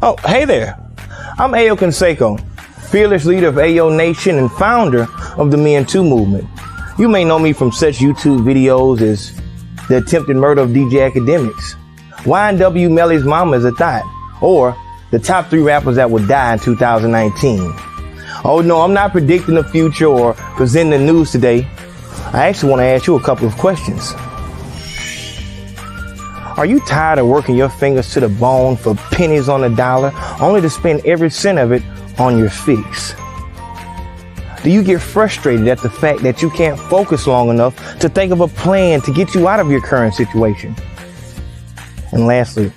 Oh, hey there. I'm Ayo Consaco, fearless leader of Ayo Nation and founder of the Me and Two movement. You may know me from such YouTube videos as the attempted murder of DJ Academics, YNW Melly's mama is a thought, or the top 3 rappers that would die in 2019. Oh no, I'm not predicting the future or presenting the news today. I actually want to ask you a couple of questions. Are you tired of working your fingers to the bone for pennies on the dollar, only to spend every cent of it on your fix? Do you get frustrated at the fact that you can't focus long enough to think of a plan to get you out of your current situation? And lastly,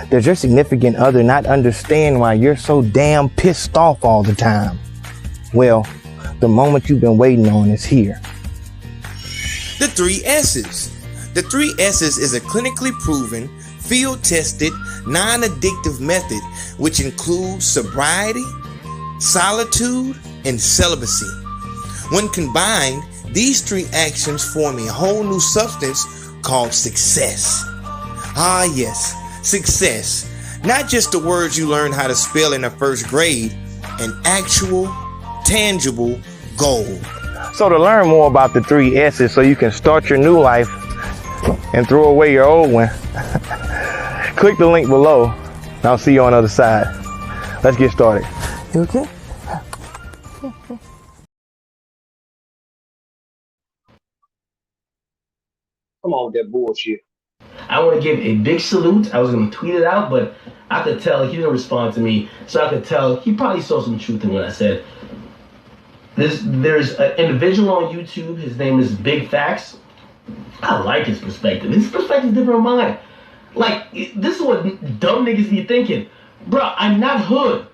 does your significant other not understand why you're so damn pissed off all the time? Well, the moment you've been waiting on is here. The 3 S's. The 3 S's is a clinically proven, field-tested, non-addictive method which includes sobriety, solitude, and celibacy. When combined, these 3 actions form a whole new substance called success. Ah yes, success. Not just the words you learn how to spell in the 1st grade, an actual, tangible goal. So to learn more about the 3 S's so you can start your new life and throw away your old one, click the link below and I'll see you on the other side. Let's get started. You okay? Come on with that bullshit. I want to give a big salute. I was going to tweet it out, but I could tell he didn't respond to me, so I could tell he probably saw some truth in what I said. There's an individual on YouTube. His name is Big Facts. I like his perspective. His perspective is different from mine. Like, this is what dumb niggas be thinking. Bro, I'm not hood.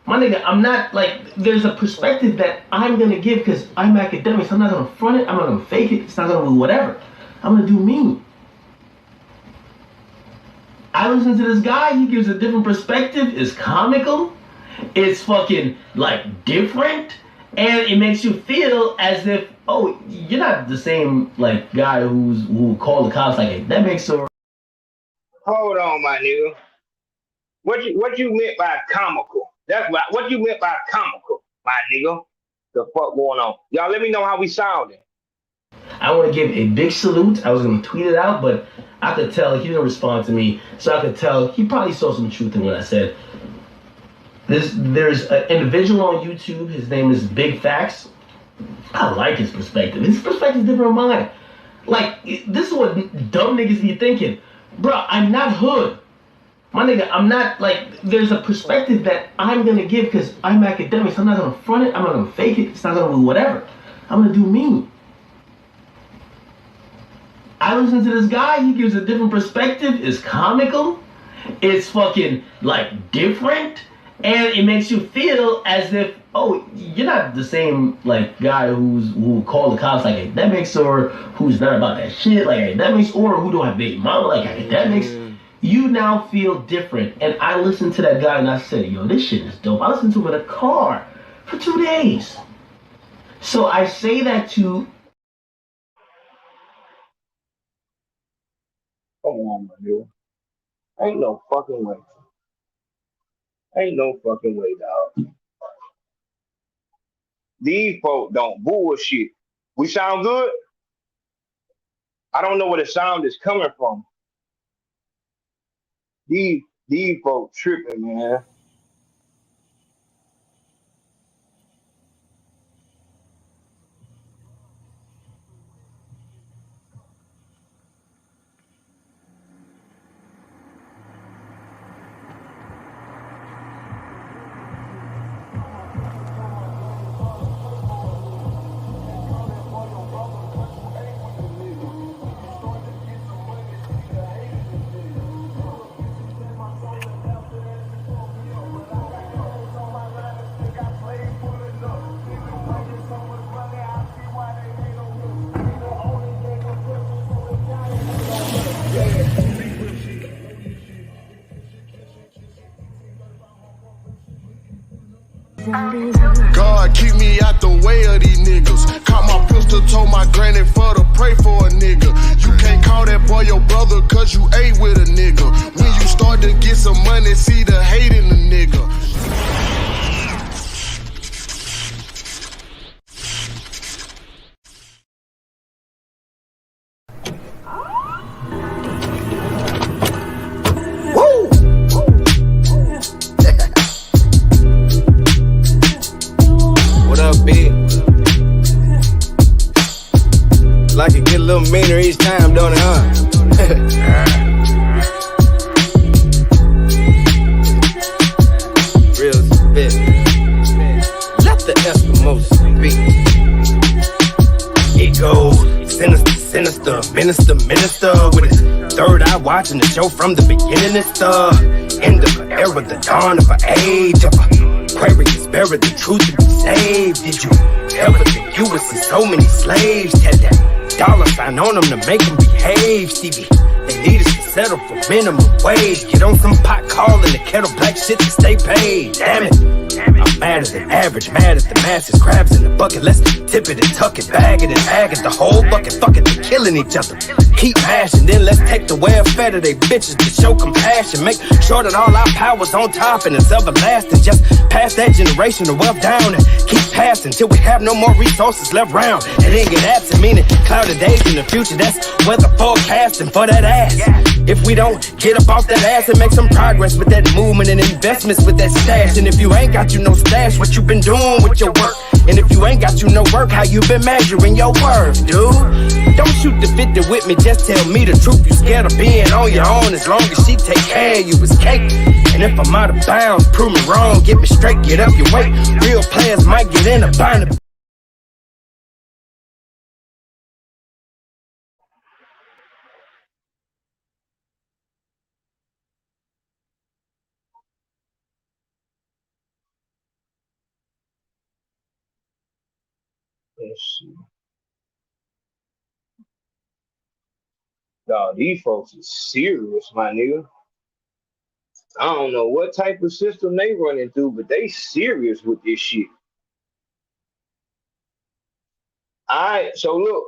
My nigga, I'm not, like, there's a perspective that I'm going to give because I'm academic. So I'm not going to front it. I'm not going to fake it. It's not going to do whatever. I'm going to do me. I listen to this guy. He gives a different perspective. It's comical. It's fucking, like, different. And it makes you feel as if, oh, you're not the same, like, guy who called the cops like academics or... Hold on, my nigga. What you meant by comical? That's what you meant by comical, my nigga. The fuck going on? Y'all let me know how we sounding. I want to give a big salute. I was going to tweet it out, but I could tell he didn't respond to me, so I could tell he probably saw some truth in what I said. There's an individual on YouTube. His name is Big Facts. I like his perspective. His perspective is different from mine. Like, this is what dumb niggas be thinking. Bro, I'm not hood. My nigga, I'm not, like, there's a perspective that I'm going to give because I'm academic. So I'm not going to front it. I'm not going to fake it. It's not going to do whatever. I'm going to do me. I listen to this guy. He gives a different perspective. It's comical. It's fucking, like, different. And it makes you feel as if, oh, you're not the same, like, guy who called the cops like academics or who's not about that shit like academics or who don't have baby mama like academics. You now feel different. And I listened to that guy and I said, yo, this shit is dope. I listened to him in a car for 2 days. So I say that to... Come on, my nigga. Ain't no fucking way. Ain't no fucking way, dog. These folks don't bullshit. We sound good? I don't know where the sound is coming from. These folks tripping, man. God keep me out the way of these niggas. Caught my pistol, told my granny for to pray for a nigga. You can't call that boy your brother cause you ate with a nigga. When you start to get some money, see the hate in the minister with his third eye watching the show from the beginning. It's the end of an era, the dawn of an age of Aquarius buried the truth to be saved. Did you ever think you would see so many slaves? Had that dollar sign on them to make them behave, Stevie. They need us to settle for minimum wage. Get on some pot calling the kettle black shit to stay paid. Damn it. I'm madder than average, mad at the masses. Crabs in the bucket, let's tip it and tuck it, bag it and bag it. The whole bucket, fuck it, they killing each other. Keep passion, then let's take the welfare of they bitches to show compassion. Make sure that all our power's on top and it's everlasting. Just pass that generation of wealth down and keep passing till we have no more resources left round. And then get absent, meaning clouded days in the future. That's weather forecasting for that ass. If we don't get up off that ass and make some progress with that movement and investments with that stash. And if you ain't got you no stash, what you been doing with your work? And if you ain't got you no work, how you been measuring your worth, dude? Don't shoot the 50 with me, just tell me the truth. You scared of being on your own, as long as she take care of you, it's cake. And if I'm out of bounds, prove me wrong, get me straight, get up your weight. Real players might get in a bind. Let's see. Dog, these folks is serious, my nigga. I don't know what type of system they running through, but they serious with this shit. Alright, so look.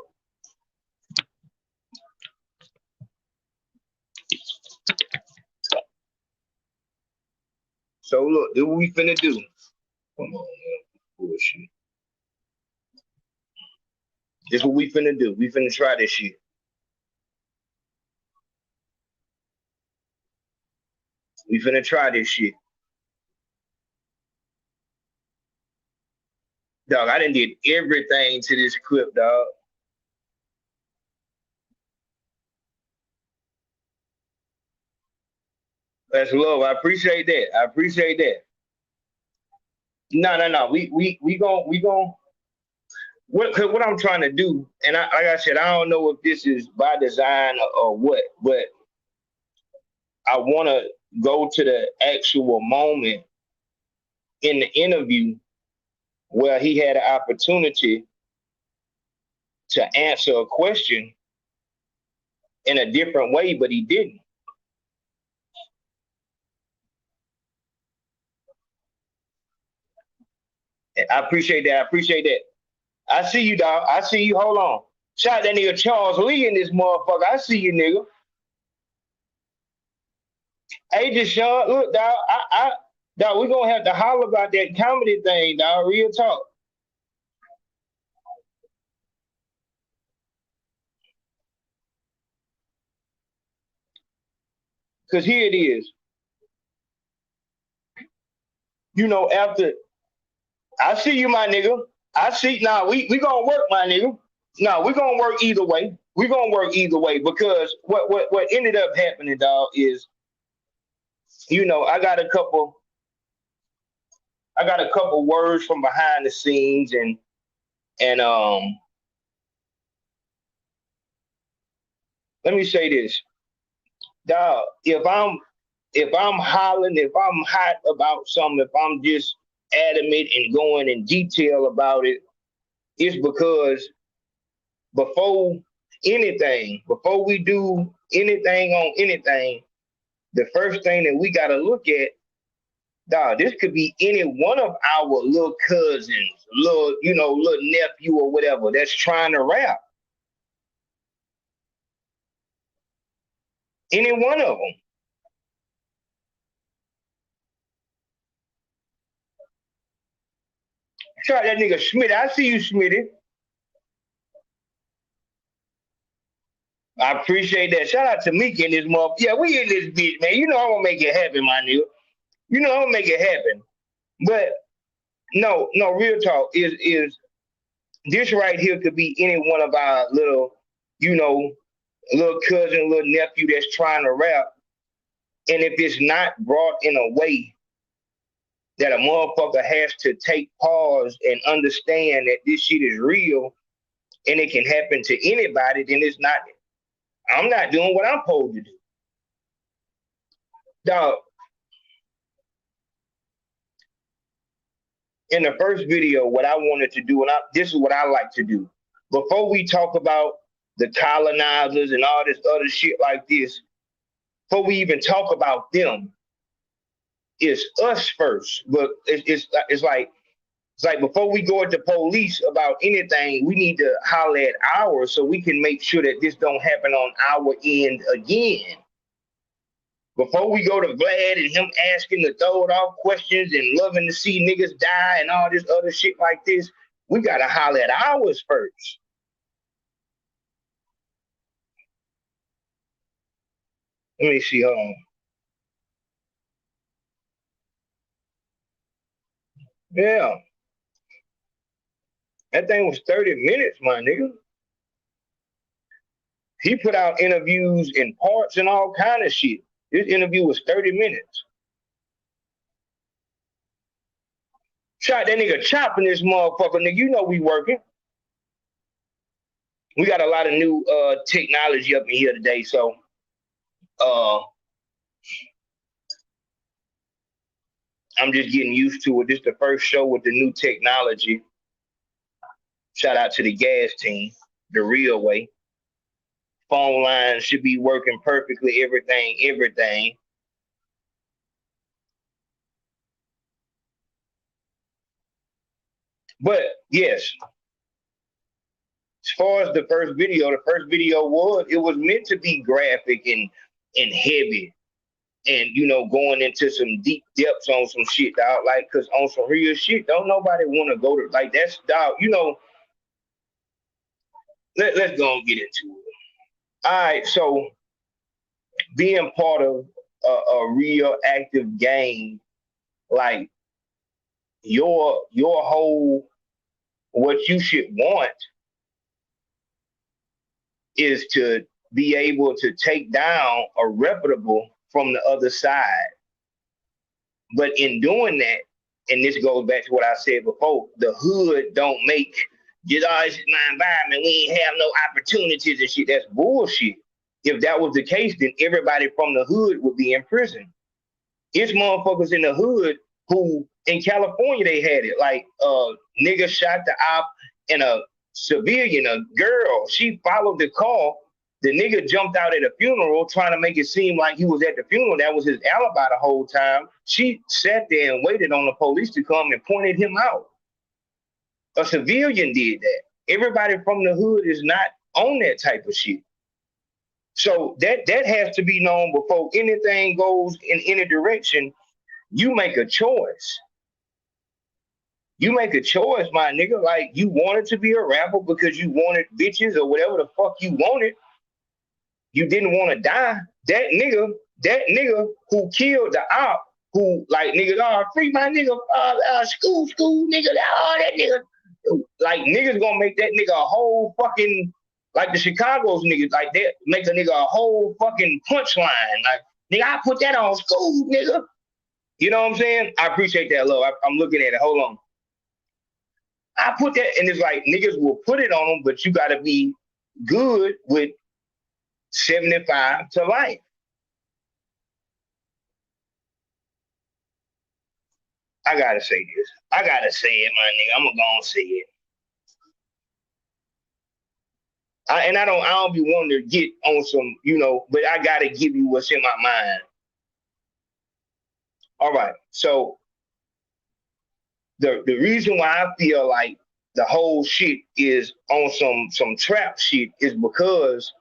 So look, this what we finna do. Come on, man. Bullshit. This what we finna do. We finna try this shit. We finna try this shit. Dog, I done did everything to this clip, dog. That's love. I appreciate that. I appreciate that. No. We gon' what I'm trying to do, and like I said, I don't know if this is by design or what, but I want to go to the actual moment in the interview where he had an opportunity to answer a question in a different way, but he didn't. I appreciate that. I appreciate that. I see you, dog. I see you. Hold on. Shout that nigga Charles Lee in this motherfucker. I see you, nigga. Hey, Deshaun, look, dog. Dog, we gonna have to holler about that comedy thing, dog. Real talk. Cause here it is. You know, after I see you, my nigga. I see. Nah, we gonna work, my nigga. Nah, we gonna work either way. We gonna work either way because what ended up happening, dog, is, you know, I got a couple words from behind the scenes and let me say this, dog. If I'm hollering, if I'm hot about something, if I'm just adamant and going in detail about it, it's because before we do anything on anything, the first thing that we gotta look at, dog, this could be any one of our little cousins, little nephew or whatever that's trying to rap. Any one of them. Try that nigga Schmidt. I see you, Schmitty. I appreciate that. Shout out to Meek in this motherfucker. Yeah, we in this bitch, man. You know I'm gonna make it happen, my nigga. You know I'm gonna make it happen. But no, real talk is this right here could be any one of our little, little cousin, little nephew that's trying to rap. And if it's not brought in a way that a motherfucker has to take pause and understand that this shit is real and it can happen to anybody, then it's not I'm not doing what I'm supposed to do. Dog, in the first video, what I wanted to do, and this is what I like to do. Before we talk about the colonizers and all this other shit like this, before we even talk about them, it's us first. But it's like before we go at the police about anything, we need to holler at ours so we can make sure that this don't happen on our end again. Before we go to Vlad and him asking the throwed off questions and loving to see niggas die and all this other shit like this, we gotta holler at ours first. Let me see, hold on. Yeah. That thing was 30 minutes, my nigga. He put out interviews in parts and all kind of shit. This interview was 30 minutes. Shot that nigga chopping this motherfucker, nigga. You know we working. We got a lot of new technology up in here today, so I'm just getting used to it. This is the first show with the new technology. Shout out to the gas team, the real way. Phone lines should be working perfectly, everything. But yes, as far as the first video was meant to be graphic and heavy, and going into some deep depths on some shit, dog. Like, cause on some real shit, don't nobody want to go to like that's dog. Let's go and get into it. All right, so being part of a real active game, like your whole, what you should want is to be able to take down a reputable from the other side. But in doing that, and this goes back to what I said before, the hood don't make just, this is my environment, we ain't have no opportunities and shit. That's bullshit. If that was the case, then everybody from the hood would be in prison. It's motherfuckers in the hood who, in California, they had it. Like, nigga shot the op and a civilian, a girl, she followed the car. The nigga jumped out at a funeral trying to make it seem like he was at the funeral. That was his alibi the whole time. She sat there and waited on the police to come and pointed him out. A civilian did that. Everybody from the hood is not on that type of shit. So that has to be known before anything goes in any direction. You make a choice. You make a choice, my nigga. Like, you wanted to be a rapper because you wanted bitches or whatever the fuck you wanted. You didn't want to die. That nigga who killed the op, who like niggas free my nigga, school nigga, that nigga. Like, niggas gonna make that nigga a whole fucking, like the Chicago's niggas, like that make a nigga a whole fucking punchline. Like, nigga, I put that on school, nigga. You know what I'm saying? I appreciate that love. I'm looking at it. Hold on. I put that, and it's like niggas will put it on them, but you gotta be good with 75 to life. I gotta say this. I gotta say it, my nigga. I'm gonna say it. I don't be wanting to get on some, but I gotta give you what's in my mind. All right. So the reason why I feel like the whole shit is on some trap shit is because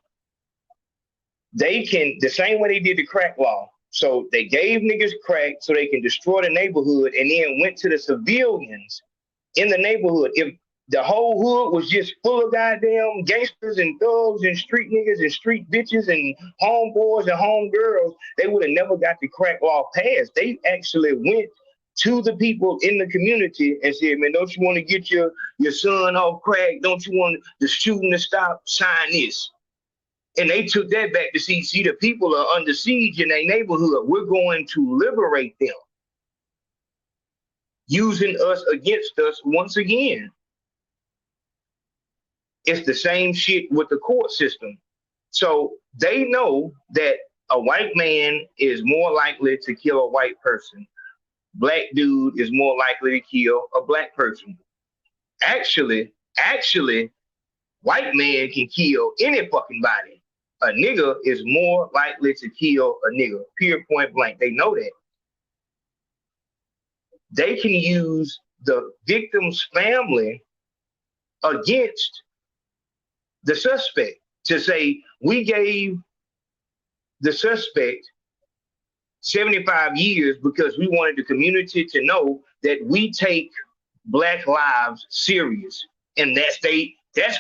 they can, the same way they did the crack law. So they gave niggas crack so they can destroy the neighborhood, and then went to the civilians in the neighborhood. If the whole hood was just full of goddamn gangsters and thugs and street niggas and street bitches and homeboys and homegirls, they would have never got the crack law passed. They actually went to the people in the community and said, man, don't you want to get your son off crack? Don't you want the shooting to stop? Sign this. And they took that back to see the people are under siege in their neighborhood. We're going to liberate them. Using us against us once again. It's the same shit with the court system. So they know that a white man is more likely to kill a white person. Black dude is more likely to kill a black person. Actually, white man can kill any fucking body. A nigga is more likely to kill a nigga. Period, point blank. They know that. They can use the victim's family against the suspect to say, we gave the suspect 75 years because we wanted the community to know that we take black lives serious. And that's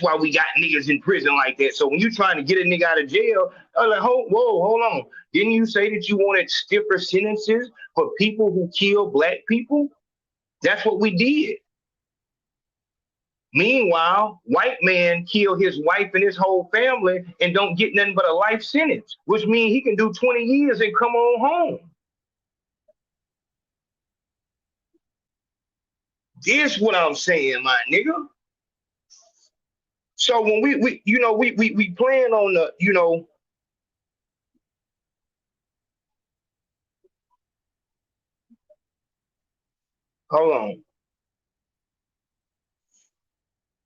why we got niggas in prison like that. So when you're trying to get a nigga out of jail, I was like, hold on. Didn't you say that you wanted stiffer sentences for people who kill black people? That's what we did. Meanwhile, white man kill his wife and his whole family and don't get nothing but a life sentence, which means he can do 20 years and come on home. This what I'm saying, my nigga. So when we plan on the, hold on.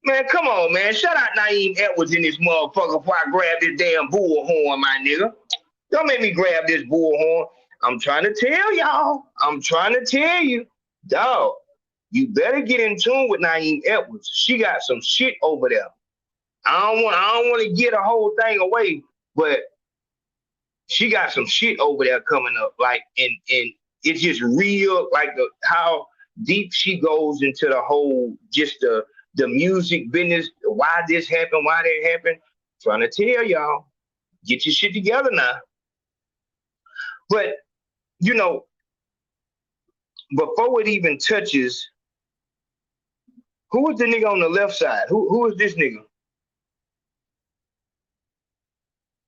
Man, come on, man. Shout out Naeem Edwards in this motherfucker before I grab this damn bullhorn, my nigga. Don't make me grab this bullhorn. I'm trying to tell y'all. I'm trying to tell you. Dog, you better get in tune with Naeem Edwards. She got some shit over there. I don't want to get a whole thing away, but she got some shit over there coming up. Like, and it's just real, like how deep she goes into the whole, just the music business, why this happened, why that happened. Trying to tell y'all, get your shit together now. But, before it even touches, who is the nigga on the left side? Who is this nigga?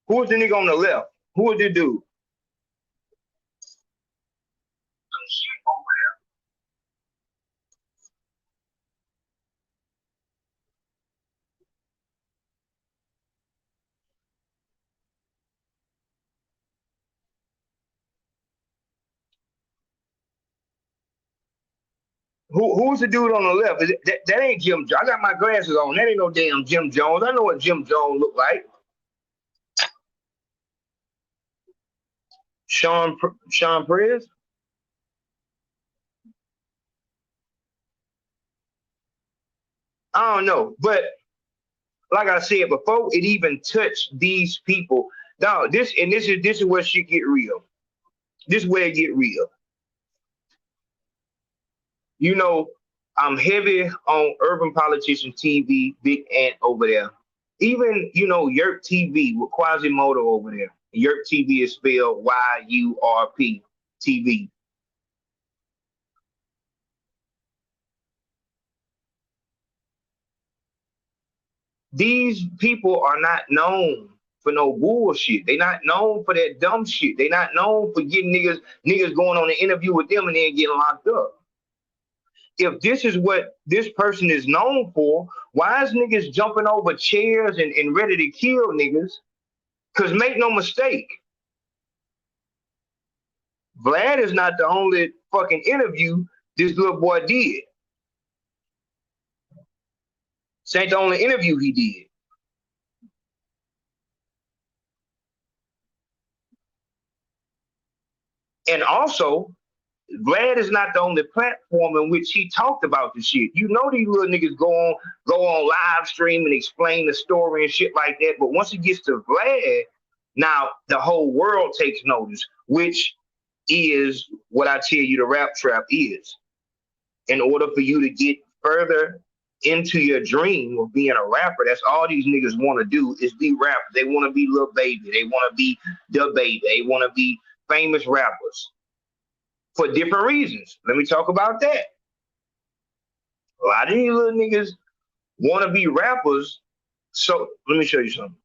Who is the nigga on the left? Who is the dude? Who's the dude on the left? That ain't Jim Jones. I got my glasses on. That ain't no damn Jim Jones. I know what Jim Jones look like. Sean Perez? I don't know. But like I said, before it even touched these people, now this is where shit get real. This is where it get real. I'm heavy on Urban Politician TV, Big Ant over there. Even, Yerk TV with Quasimodo over there. Yerk TV is spelled YURP TV. These people are not known for no bullshit. They not known for that dumb shit. They not known for getting niggas going on an interview with them and then getting locked up. If this is what this person is known for, why is niggas jumping over chairs and ready to kill niggas? Because make no mistake, Vlad is not the only fucking interview this little boy did. This ain't the only interview he did. And also, Vlad is not the only platform in which he talked about the shit. These little niggas go on live stream and explain the story and shit like that. But once it gets to Vlad, now the whole world takes notice, which is what I tell you the rap trap is. In order for you to get further into your dream of being a rapper, that's all these niggas want to do is be rappers. They want to be Lil Baby. They want to be the Baby. They want to be famous rappers. For different reasons. Let me talk about that. A lot of these little niggas want to be rappers. So let me show you something.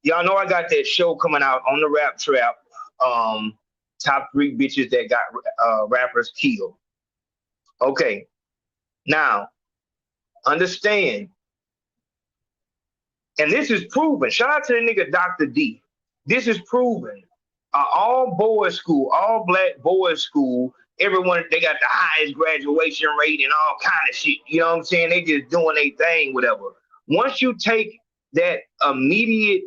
Y'all know I got that show coming out on the Rap Trap. Top 3 bitches that got rappers killed. Okay. Now, understand, and this is proven. Shout out to the nigga Dr. D. This is proven. All boys school, all black boys school, everyone, they got the highest graduation rate and all kind of shit. You know what I'm saying? They just doing their thing, whatever. Once you take that immediate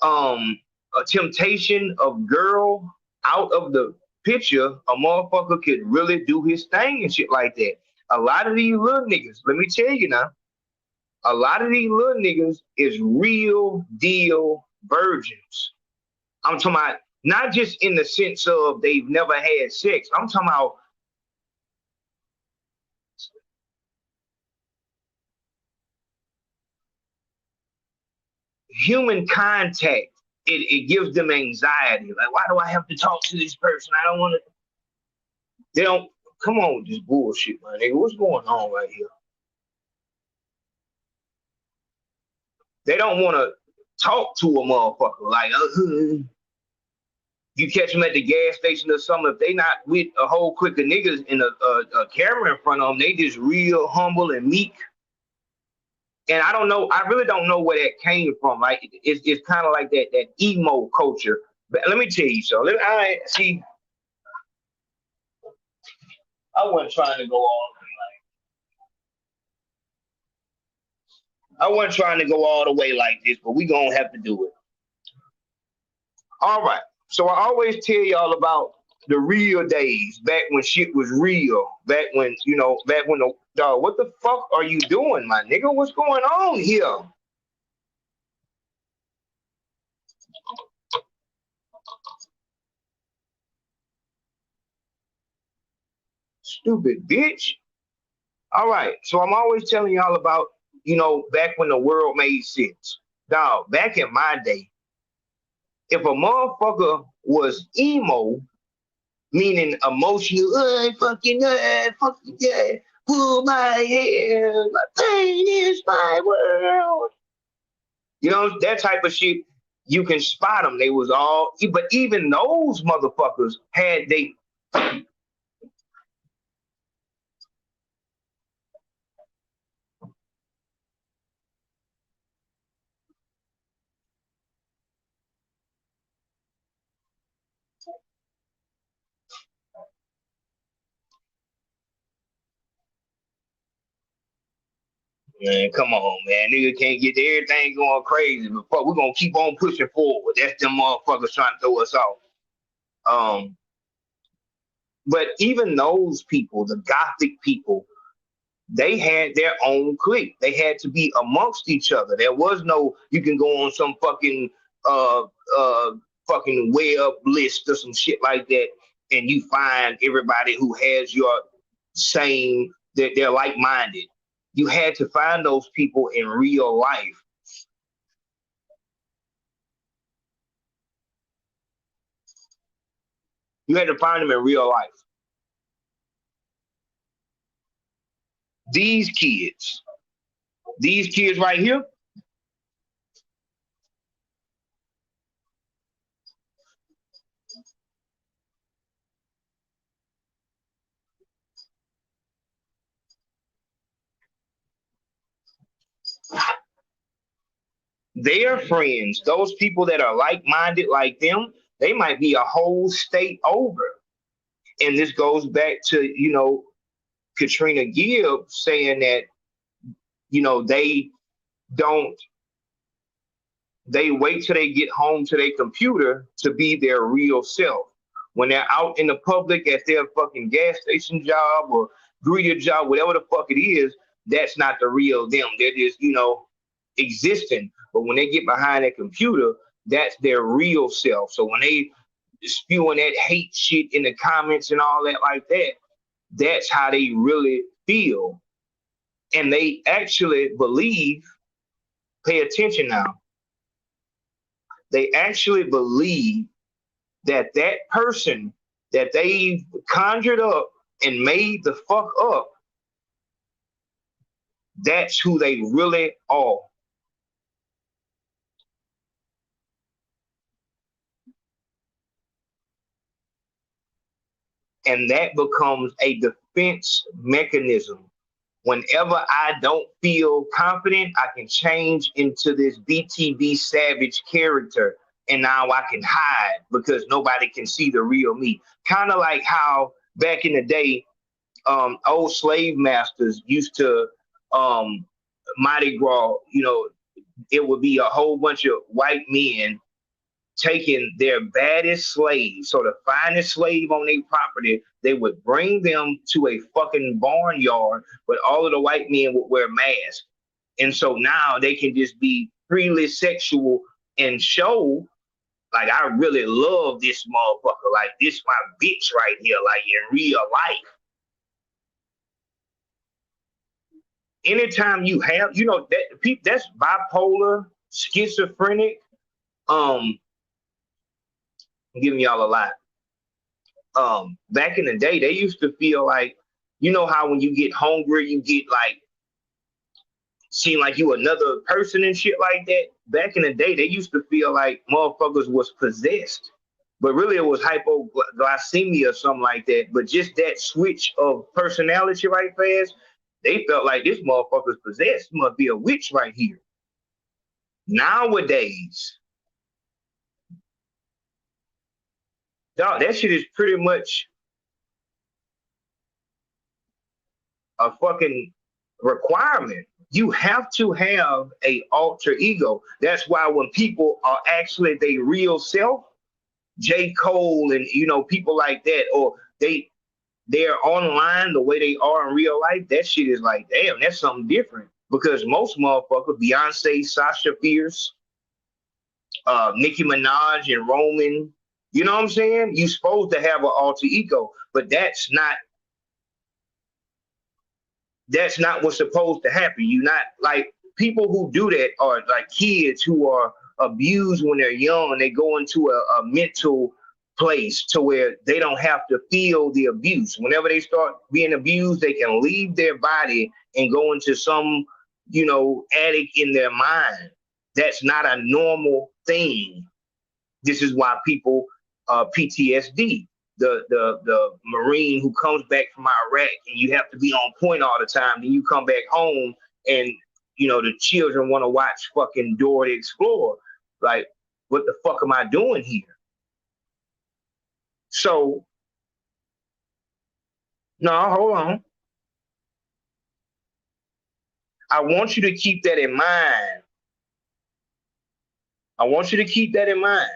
a temptation of girl out of the picture, a motherfucker could really do his thing and shit like that. A lot of these little niggas, let me tell you now, a lot of these little niggas is real deal virgins. I'm talking about not just in the sense of they've never had sex. I'm talking about human contact. It gives them anxiety. Like, why do I have to talk to this person? I don't want to. They don't come on with this bullshit, man. Nigga, what's going on right here? They don't want to talk to a motherfucker. Like, you catch them at the gas station or something. If they not with a whole clique of niggas in a camera in front of them, they just real humble and meek. And I don't know. I really don't know where that came from. Like, it's kind of like that emo culture. But let me tell you so. I wasn't trying to go all I wasn't trying to go all the way like this, but we gonna have to do it. All right. So I always tell y'all about the real days, back when shit was real, back when the dog, what the fuck are you doing, my nigga? What's going on here? Stupid bitch. All right. So I'm always telling y'all about, back when the world made sense. Dog, back in my day, if a motherfucker was emo, meaning emotional, fucking yeah, pull my hair, my pain is my world. That type of shit, you can spot them. They was all, but even those motherfuckers had they. Man, come on, man. Nigga can't get everything going crazy, but we're gonna keep on pushing forward. That's them motherfuckers trying to throw us off. But even those people, the gothic people, they had their own clique. They had to be amongst each other. There was no, you can go on some fucking fucking web list or some shit like that, and you find everybody who has your same, that they're like-minded. You had to find those people in real life. You had to find them in real life. These kids right here, their friends, those people that are like-minded like them, they might be a whole state over. And this goes back to, Katrina Gibbs saying that, they wait till they get home to their computer to be their real self. When they're out in the public at their fucking gas station job or greeter job, whatever the fuck it is, that's not the real them. They're just, existing. But when they get behind that computer, that's their real self. So when they spewing that hate shit in the comments and all that like that, that's how they really feel. And they actually believe, pay attention now, they actually believe that that person that they've conjured up and made the fuck up, that's who they really are. And that becomes a defense mechanism. Whenever I don't feel confident, I can change into this BTB Savage character, and now I can hide because nobody can see the real me. Kind of like how back in the day, old slave masters used to Mardi Gras, you know, it would be a whole bunch of white men taking their baddest slaves, so the finest slave on their property, they would bring them to a fucking barnyard, but all of the white men would wear masks. And so now they can just be freely sexual and show, like, I really love this motherfucker. Like, this my bitch right here, like in real life. Anytime you have, you know, that's bipolar, schizophrenic, I'm giving y'all a lot. Back in the day, they used to feel like, you know how when you get hungry, you get like, seem like you another person and shit like that. Back in the day, they used to feel like motherfuckers was possessed, but really it was hypoglycemia or something like that. But just that switch of personality right fast, they felt like this motherfucker's possessed. Must be a witch right here. Nowadays, dog, that shit is pretty much a fucking requirement. You have to have a alter ego. That's why when people are actually their real self, J. Cole and, you know, people like that, or they're online the way they are in real life, that shit is like, damn, that's something different. Because most motherfuckers, Beyonce, Sasha Fierce, Nicki Minaj and Roman, you know what I'm saying? You're supposed to have an alter ego, but that's not what's supposed to happen. You're not, like, people who do that are like kids who are abused when they're young. They go into a mental place to where they don't have to feel the abuse. Whenever they start being abused, they can leave their body and go into some, you know, attic in their mind. That's not a normal thing. This is why people PTSD. The Marine who comes back from Iraq and you have to be on point all the time. Then you come back home and, you know, the children want to watch fucking Dora the Explorer. Like, what the fuck am I doing here? So, no, hold on. I want you to keep that in mind. I want you to keep that in mind.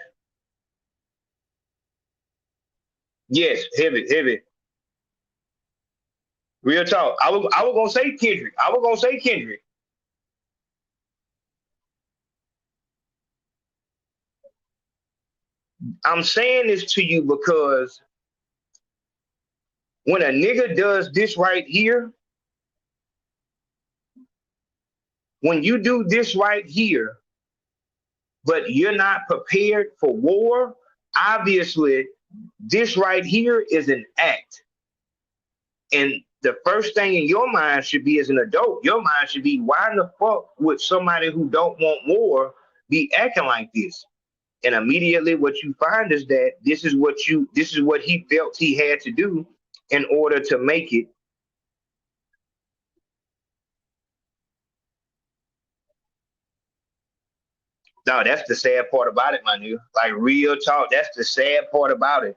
Yes, heavy. Real talk. I was gonna say Kendrick. I'm saying this to you because when a nigga does this right here, when you do this right here, but you're not prepared for war, obviously this right here is an act. And the first thing in your mind should be, as an adult, your mind should be, why in the fuck would somebody who don't want war be acting like this? And immediately what you find is that this is what he felt he had to do in order to make it. No, that's the sad part about it, my nigga. Like, real talk, that's the sad part about it.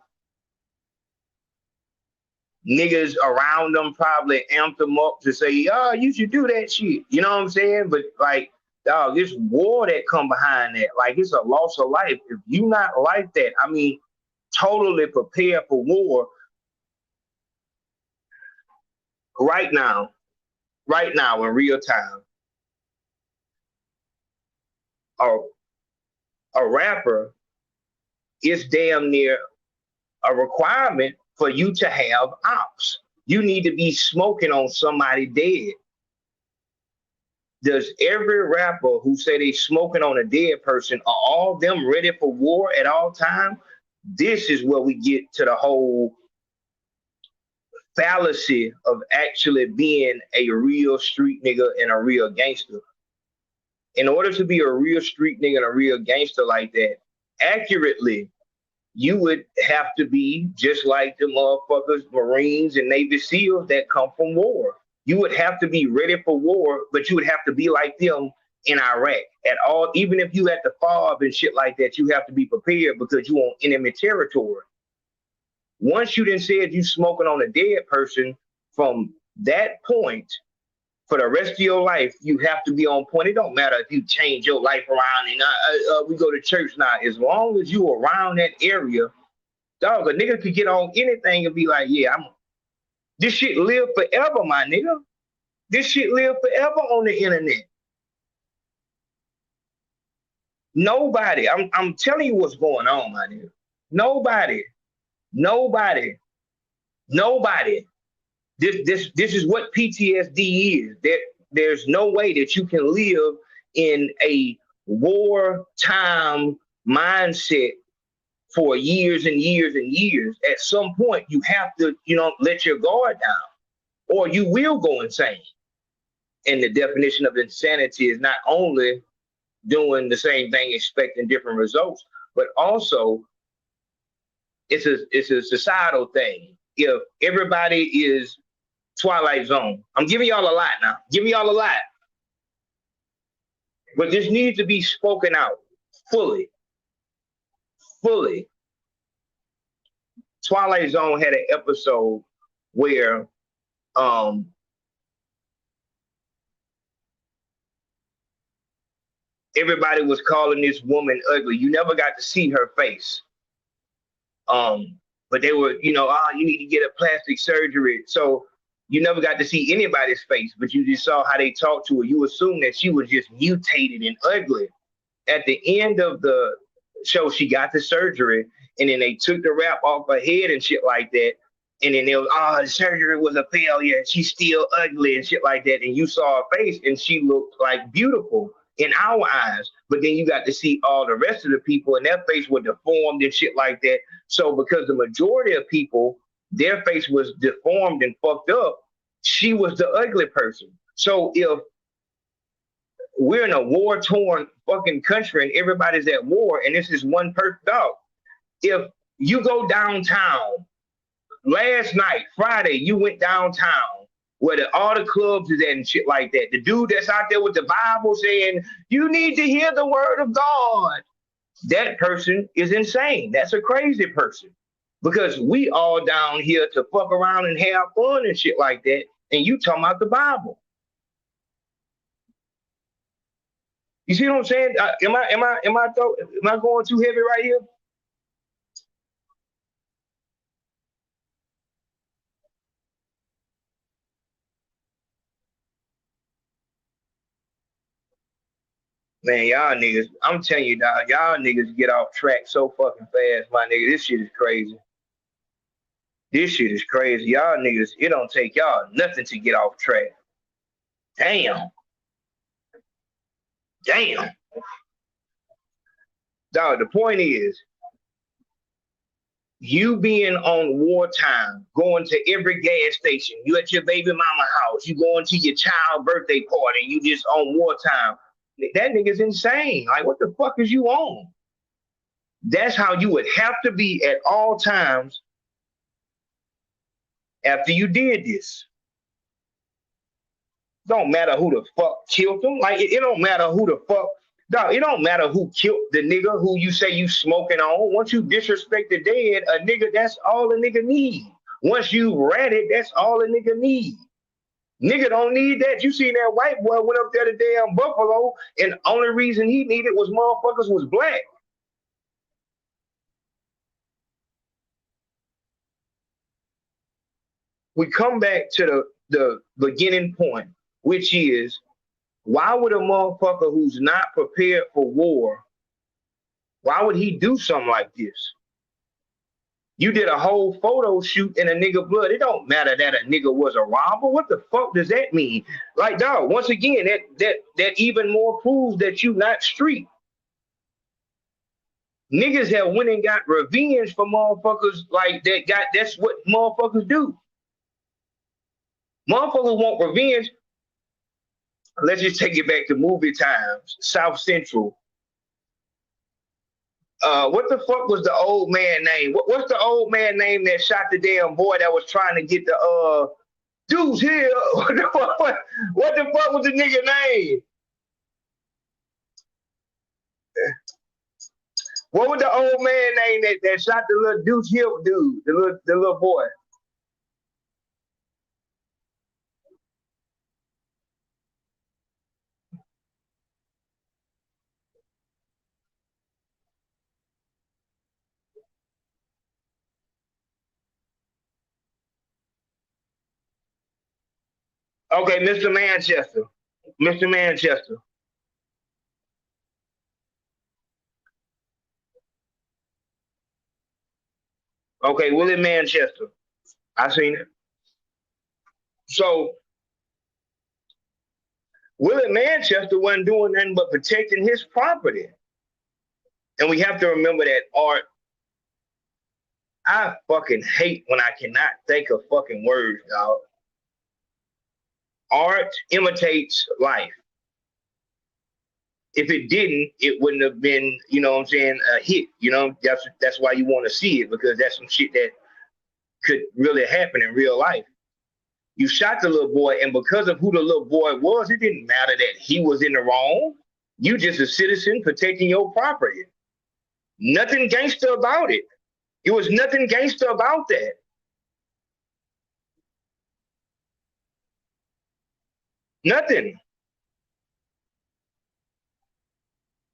Niggas around them probably amped them up to say, oh, you should do that shit. You know what I'm saying? But, like, dog, this war that come behind that, like, it's a loss of life. If you not like that, I mean, totally prepare for war right now in real time. A rapper is damn near a requirement for you to have ops. You need to be smoking on somebody dead. Does every rapper who say they smoking on a dead person, are all them ready for war at all time? This is where we get to the whole fallacy of actually being a real street nigga and a real gangster. In order to be a real street nigga and a real gangster like that, accurately, you would have to be just like the motherfuckers, Marines and Navy SEALs that come from war. You would have to be ready for war, but you would have to be like them in Iraq at all. Even if you at the FARB and shit like that, you have to be prepared because you on enemy territory. Once you then said you smoking on a dead person, from that point for the rest of your life, you have to be on point. It don't matter if you change your life around and we go to church now. As long as you around that area, dog, a nigga could get on anything and be like, yeah, this shit live forever, my nigga. This shit live forever on the internet. Nobody, I'm telling you what's going on, my nigga. Nobody. This is what PTSD is. There's no way that you can live in a wartime mindset for years and years and years. At some point, you have to, let your guard down, or you will go insane. And the definition of insanity is not only doing the same thing, expecting different results, but also it's a societal thing. If everybody is Twilight Zone, I'm giving y'all a lot now. But this needs to be spoken out fully. Twilight Zone had an episode where everybody was calling this woman ugly. You never got to see her face. But they were, you need to get a plastic surgery. So you never got to see anybody's face, but you just saw how they talked to her. You assume that she was just mutated and ugly. At the end of the show, she got the surgery, and then they took the wrap off her head and shit like that. And then they was, the surgery was a failure. She's still ugly and shit like that. And you saw her face, and she looked like beautiful in our eyes. But then you got to see all the rest of the people, and their face was deformed and shit like that. So because the majority of people, their face was deformed and fucked up, she was the ugly person. So if we're in a war-torn fucking country and everybody's at war, and this is one person, dog, if you go downtown, last night, Friday, you went downtown where all the clubs is at and shit like that. The dude that's out there with the Bible saying, you need to hear the word of God. That person is insane. That's a crazy person. Because we all down here to fuck around and have fun and shit like that. And you talking about the Bible. You see what I'm saying? Am I going too heavy right here? Man, y'all niggas, I'm telling you, dog, y'all niggas get off track so fucking fast, my nigga. This shit is crazy. Y'all niggas, it don't take y'all nothing to get off track. Damn. Dog, the point is, you being on wartime, going to every gas station, you at your baby mama house, you going to your child birthday party, you just on wartime. That nigga's insane. Like, what the fuck is you on? That's how you would have to be at all times after you did this. Don't matter who the fuck killed him. Like, it don't matter who the fuck. Dog, it don't matter who killed the nigga who you say you smoking on. Once you disrespect the dead, a nigga, that's all a nigga need. Once you ratted, that's all a nigga need. Nigga don't need that. You seen that white boy went up there to damn Buffalo, and the only reason he needed was motherfuckers was black. We come back to the beginning point, which is, why would a motherfucker who's not prepared for war, why would he do something like this? You did a whole photo shoot in a nigga blood. It don't matter that a nigga was a robber. What the fuck does that mean? Like, dog, once again, that even more proves that you not street. Niggas have went and got revenge for motherfuckers like that. That's what motherfuckers do. Motherfuckers want revenge. Let's just take it back to movie times. South Central. What the fuck was the old man name? What's the old man name that shot the damn boy that was trying to get the dudes here? What the fuck was the nigga name? What was the old man name that shot the little Deuce Hill dude, the little boy? Okay, Mr. Manchester. Mr. Manchester. Okay, Willie Manchester. I seen it. So Willie Manchester wasn't doing nothing but protecting his property. And we have to remember that art. I fucking hate when I cannot think of fucking words, dog. Art imitates life. If it didn't, it wouldn't have been, you know what I'm saying, a hit. You know, that's why you want to see it, because that's some shit that could really happen in real life. You shot the little boy, and because of who the little boy was, it didn't matter that he was in the wrong. You just a citizen protecting your property. Nothing gangster about it. It was nothing gangster about that. Nothing.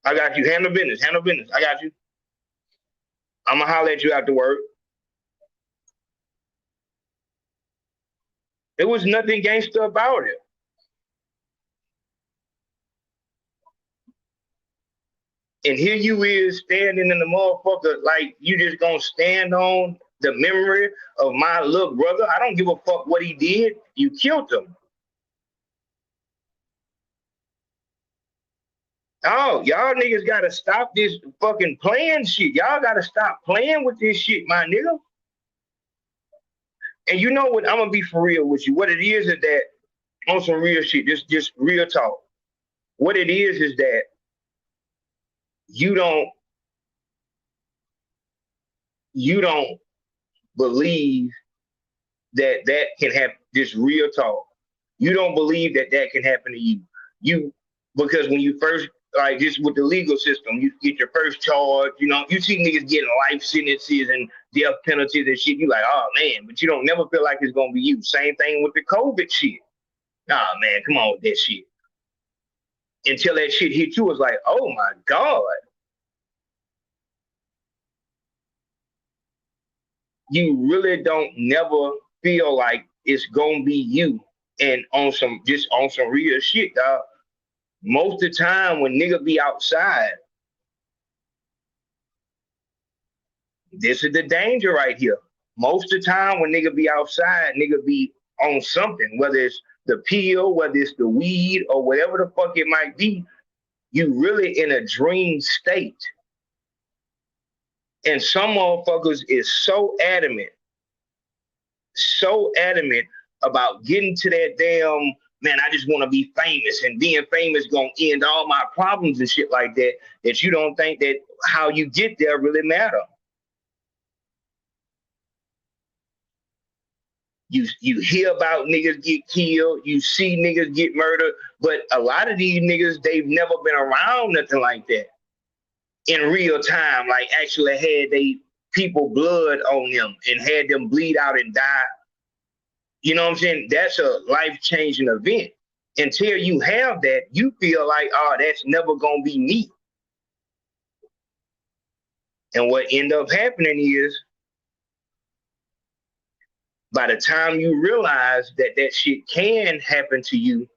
I got you. Handle business. Handle business. I got you. I'm gonna holler at you after work. There was nothing gangster about it. And here you is standing in the motherfucker like you just gonna stand on the memory of my little brother. I don't give a fuck what he did. You killed him. Oh, y'all niggas gotta stop this fucking playing shit. Y'all gotta stop playing with this shit, my nigga. And you know what? I'm gonna be for real with you. What it is that on some real shit, just real talk. What it is that you don't believe that can happen. Just real talk. You don't believe that can happen to you. Because when you first, like, just with the legal system, you get your first charge, you know, you see niggas getting life sentences and death penalties and shit. You like, oh man, but you don't never feel like it's gonna be you. Same thing with the COVID shit. Nah, man, come on with that shit. Until that shit hit you, it's like, oh my God. You really don't never feel like it's gonna be you. And on some real shit, dog. Most of the time when nigga be outside, this is the danger right here. Most of the time when nigga be outside, nigga be on something, whether it's the pill, whether it's the weed, or whatever the fuck it might be, you really in a dream state. And some motherfuckers is so adamant about getting to that damn, man, I just want to be famous, and being famous gonna end all my problems and shit like that, that you don't think that how you get there really matter. You hear about niggas get killed, you see niggas get murdered, but a lot of these niggas, they've never been around nothing like that in real time, like actually had they people blood on them and had them bleed out and die. You know what I'm saying? That's a life-changing event. Until you have that, you feel like, oh, that's never gonna be me. And what end up happening is, by the time you realize that shit can happen to you,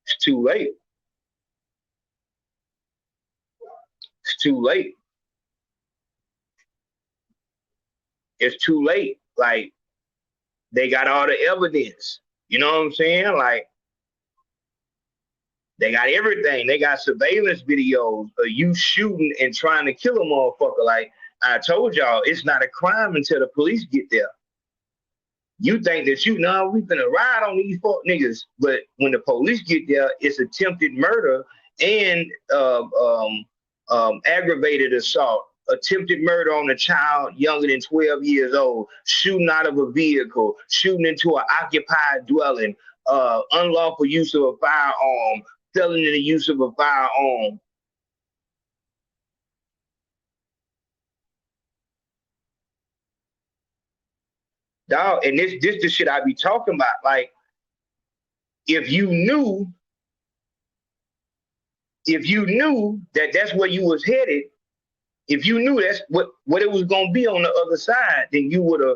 it's too late. It's too late. It's too late. Like, they got all the evidence. You know what I'm saying? Like, they got everything. They got surveillance videos of you shooting and trying to kill a motherfucker. Like I told y'all, it's not a crime until the police get there. You think that we finna ride on these fuck niggas, but when the police get there, it's attempted murder, and aggravated assault, attempted murder on a child younger than 12 years old, shooting out of a vehicle, shooting into an occupied dwelling, unlawful use of a firearm, felony in the use of a firearm. Dog, and this the shit I be talking about. Like, if you knew that that's where you was headed, if you knew that's what it was gonna be on the other side, then you would have,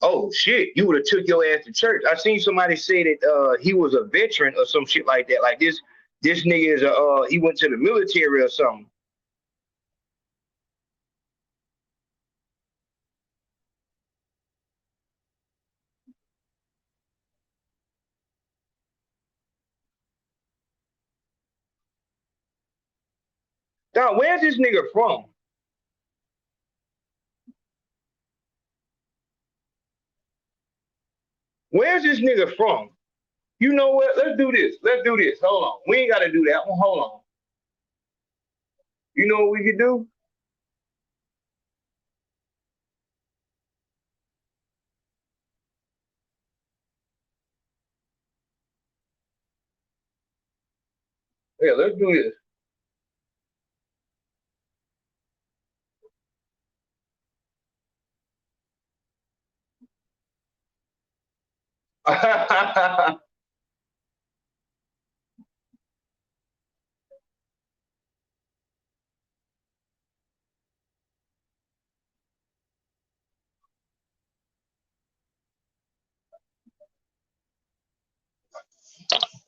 oh shit, you would have took your ass to church. I seen somebody say that he was a veteran or some shit like that. Like this nigga is he went to the military or something. Dog, where's this nigga from? Where's this nigga from? You know what? Let's do this. Hold on. We ain't got to do that one. Hold on. You know what we could do? Yeah, let's do this.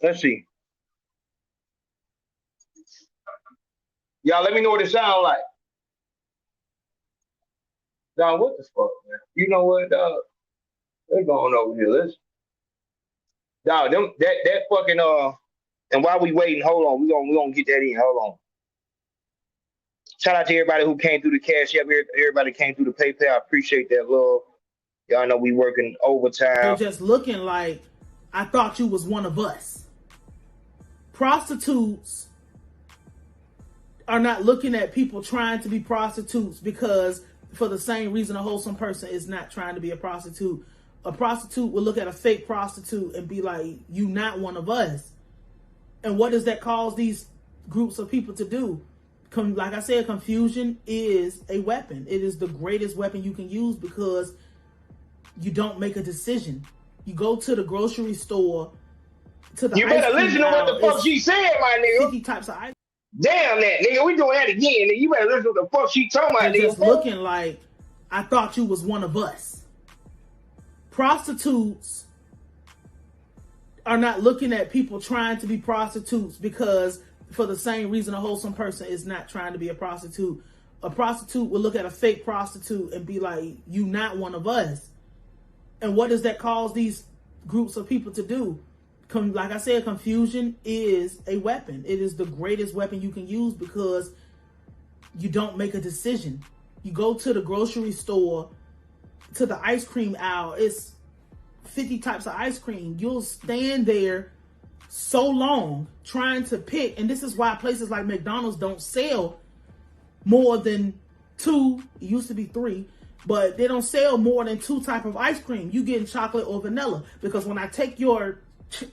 Let's see. Y'all let me know what it sounds like. Dog, what the fuck, man? You know what, dog? They're going over here. Let's, dog, that fucking and while we waiting, hold on, we gonna get that in. Hold on. Shout out to everybody who came through the Cash App. Everybody came through the PayPal. I appreciate that love. Y'all know we working overtime. You're just looking like I thought you was one of us. Prostitutes are not looking at people trying to be prostitutes because for the same reason a wholesome person is not trying to be a prostitute. A prostitute will look at a fake prostitute and be like, you not one of us. And what does that cause these groups of people to do? Like I said, confusion is a weapon. It is the greatest weapon you can use because you don't make a decision. You go to the grocery store, to the you better listen to what the fuck she said, my nigga. 50 types of ice. Damn that, nigga. We doing that again, nigga. You better listen to what the fuck she talking about, nigga. Just looking like I thought you was one of us. Prostitutes are not looking at people trying to be prostitutes because for the same reason a wholesome person is not trying to be a prostitute. A prostitute will look at a fake prostitute and be like, you not one of us. And what does that cause these groups of people to do? Like I said, confusion is a weapon. It is the greatest weapon you can use because you don't make a decision. You go to the grocery store, to the ice cream aisle, it's 50 types of ice cream. You'll stand there so long trying to pick, and this is why places like McDonald's don't sell more than 2, it used to be 3, but they don't sell more than 2 type of ice cream. You getting chocolate or vanilla, because when I take your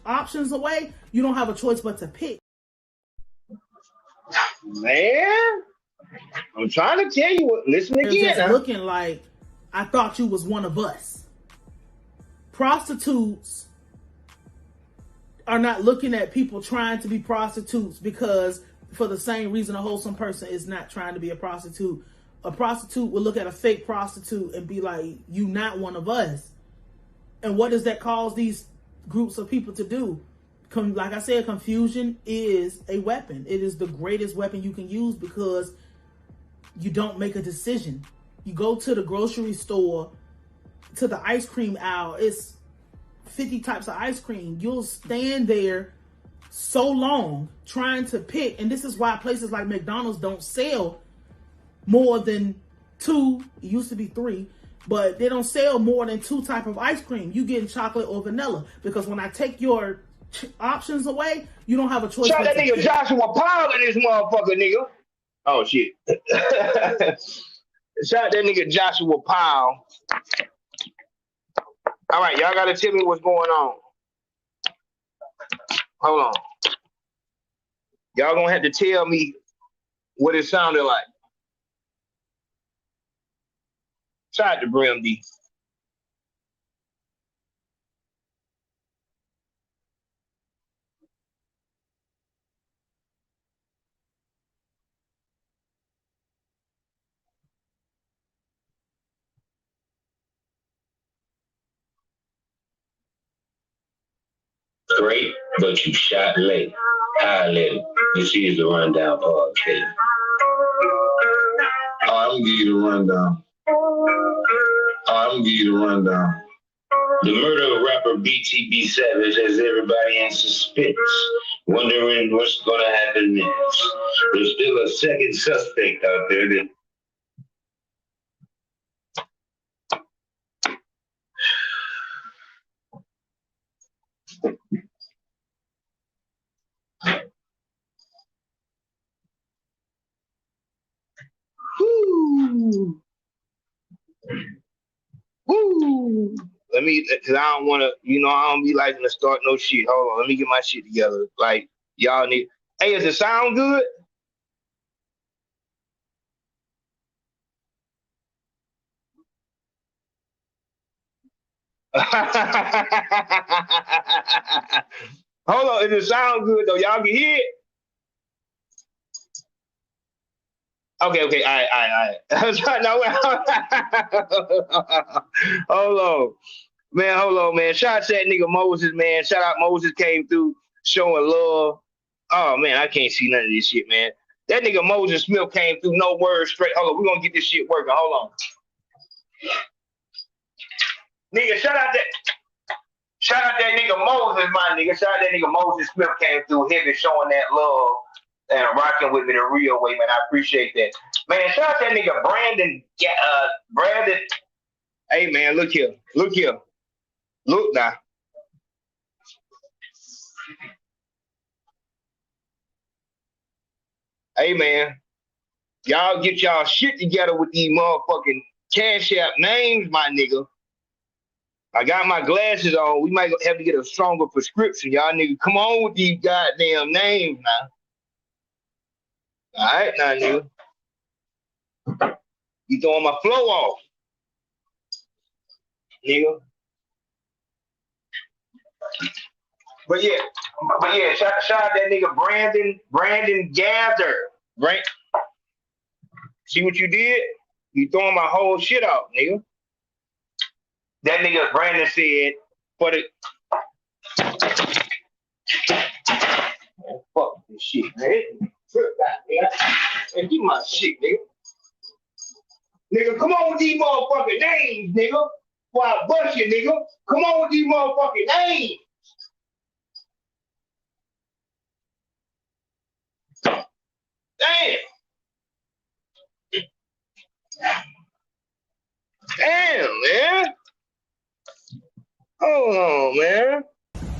options away, you don't have a choice but to pick. Man, I'm trying to tell you what. Listen again. Just looking like I thought you was one of us. Prostitutes are not looking at people trying to be prostitutes because for the same reason a wholesome person is not trying to be a prostitute. A prostitute will look at a fake prostitute and be like, you not one of us. And what does that cause these groups of people to do? Like I said, confusion is a weapon. It is the greatest weapon you can use because you don't make a decision. You go to the grocery store, to the ice cream aisle, it's 50 types of ice cream. You'll stand there so long trying to pick, and this is why places like McDonald's don't sell more than 2, it used to be 3, but they don't sell more than 2 type of ice cream. You getting chocolate or vanilla, because when I take your options away, you don't have a choice. Shot that nigga Joshua Powell in this motherfucker, nigga. Oh shit. Shot that nigga Joshua Powell. All right, y'all gotta tell me what's going on. Hold on. Y'all gonna have to tell me what it sounded like. Shout out to Brim D. Great, but you shot late. Highlighted. This is the rundown part, Kayla. I'm gonna give you the rundown. The murder of rapper BTB Savage has everybody in suspense, wondering what's gonna happen next. There's still a second suspect out there that Woo. Woo. Let me, cause I don't wanna, I don't be liking to start no shit. Hold on, let me get my shit together. Like, y'all need, hey, does it sound good? Hold on, does it sound good though? Y'all can hear it? Okay, all right. Hold on, man. Shout out to that nigga Moses, man. Shout out Moses came through showing love. Oh, man, I can't see none of this shit, man. That nigga Moses Smith came through, no words straight. Hold on, we're gonna get this shit working. Hold on. Nigga, shout out that nigga Moses, my nigga. Shout out that nigga Moses Smith came through heavy showing that love and rocking with me the real way, man. I appreciate that. Man, shout out that nigga Brandon. Hey, man, look here. Look now. Hey, man. Y'all get y'all shit together with these motherfucking Cash App names, my nigga. I got my glasses on. We might have to get a stronger prescription. Y'all nigga, come on with these goddamn names now. All right, now, nigga. You throwing my flow off, nigga. But yeah, shout out that nigga Brandon Gather. Right? See what you did? You throwing my whole shit off, nigga. That nigga Brandon said, for the man, fuck this shit, man. And give my shit, nigga. Nigga, come on with these motherfucking names, nigga. Before I bust you, nigga. Come on with these motherfucking names. Damn, man. Hold on, man.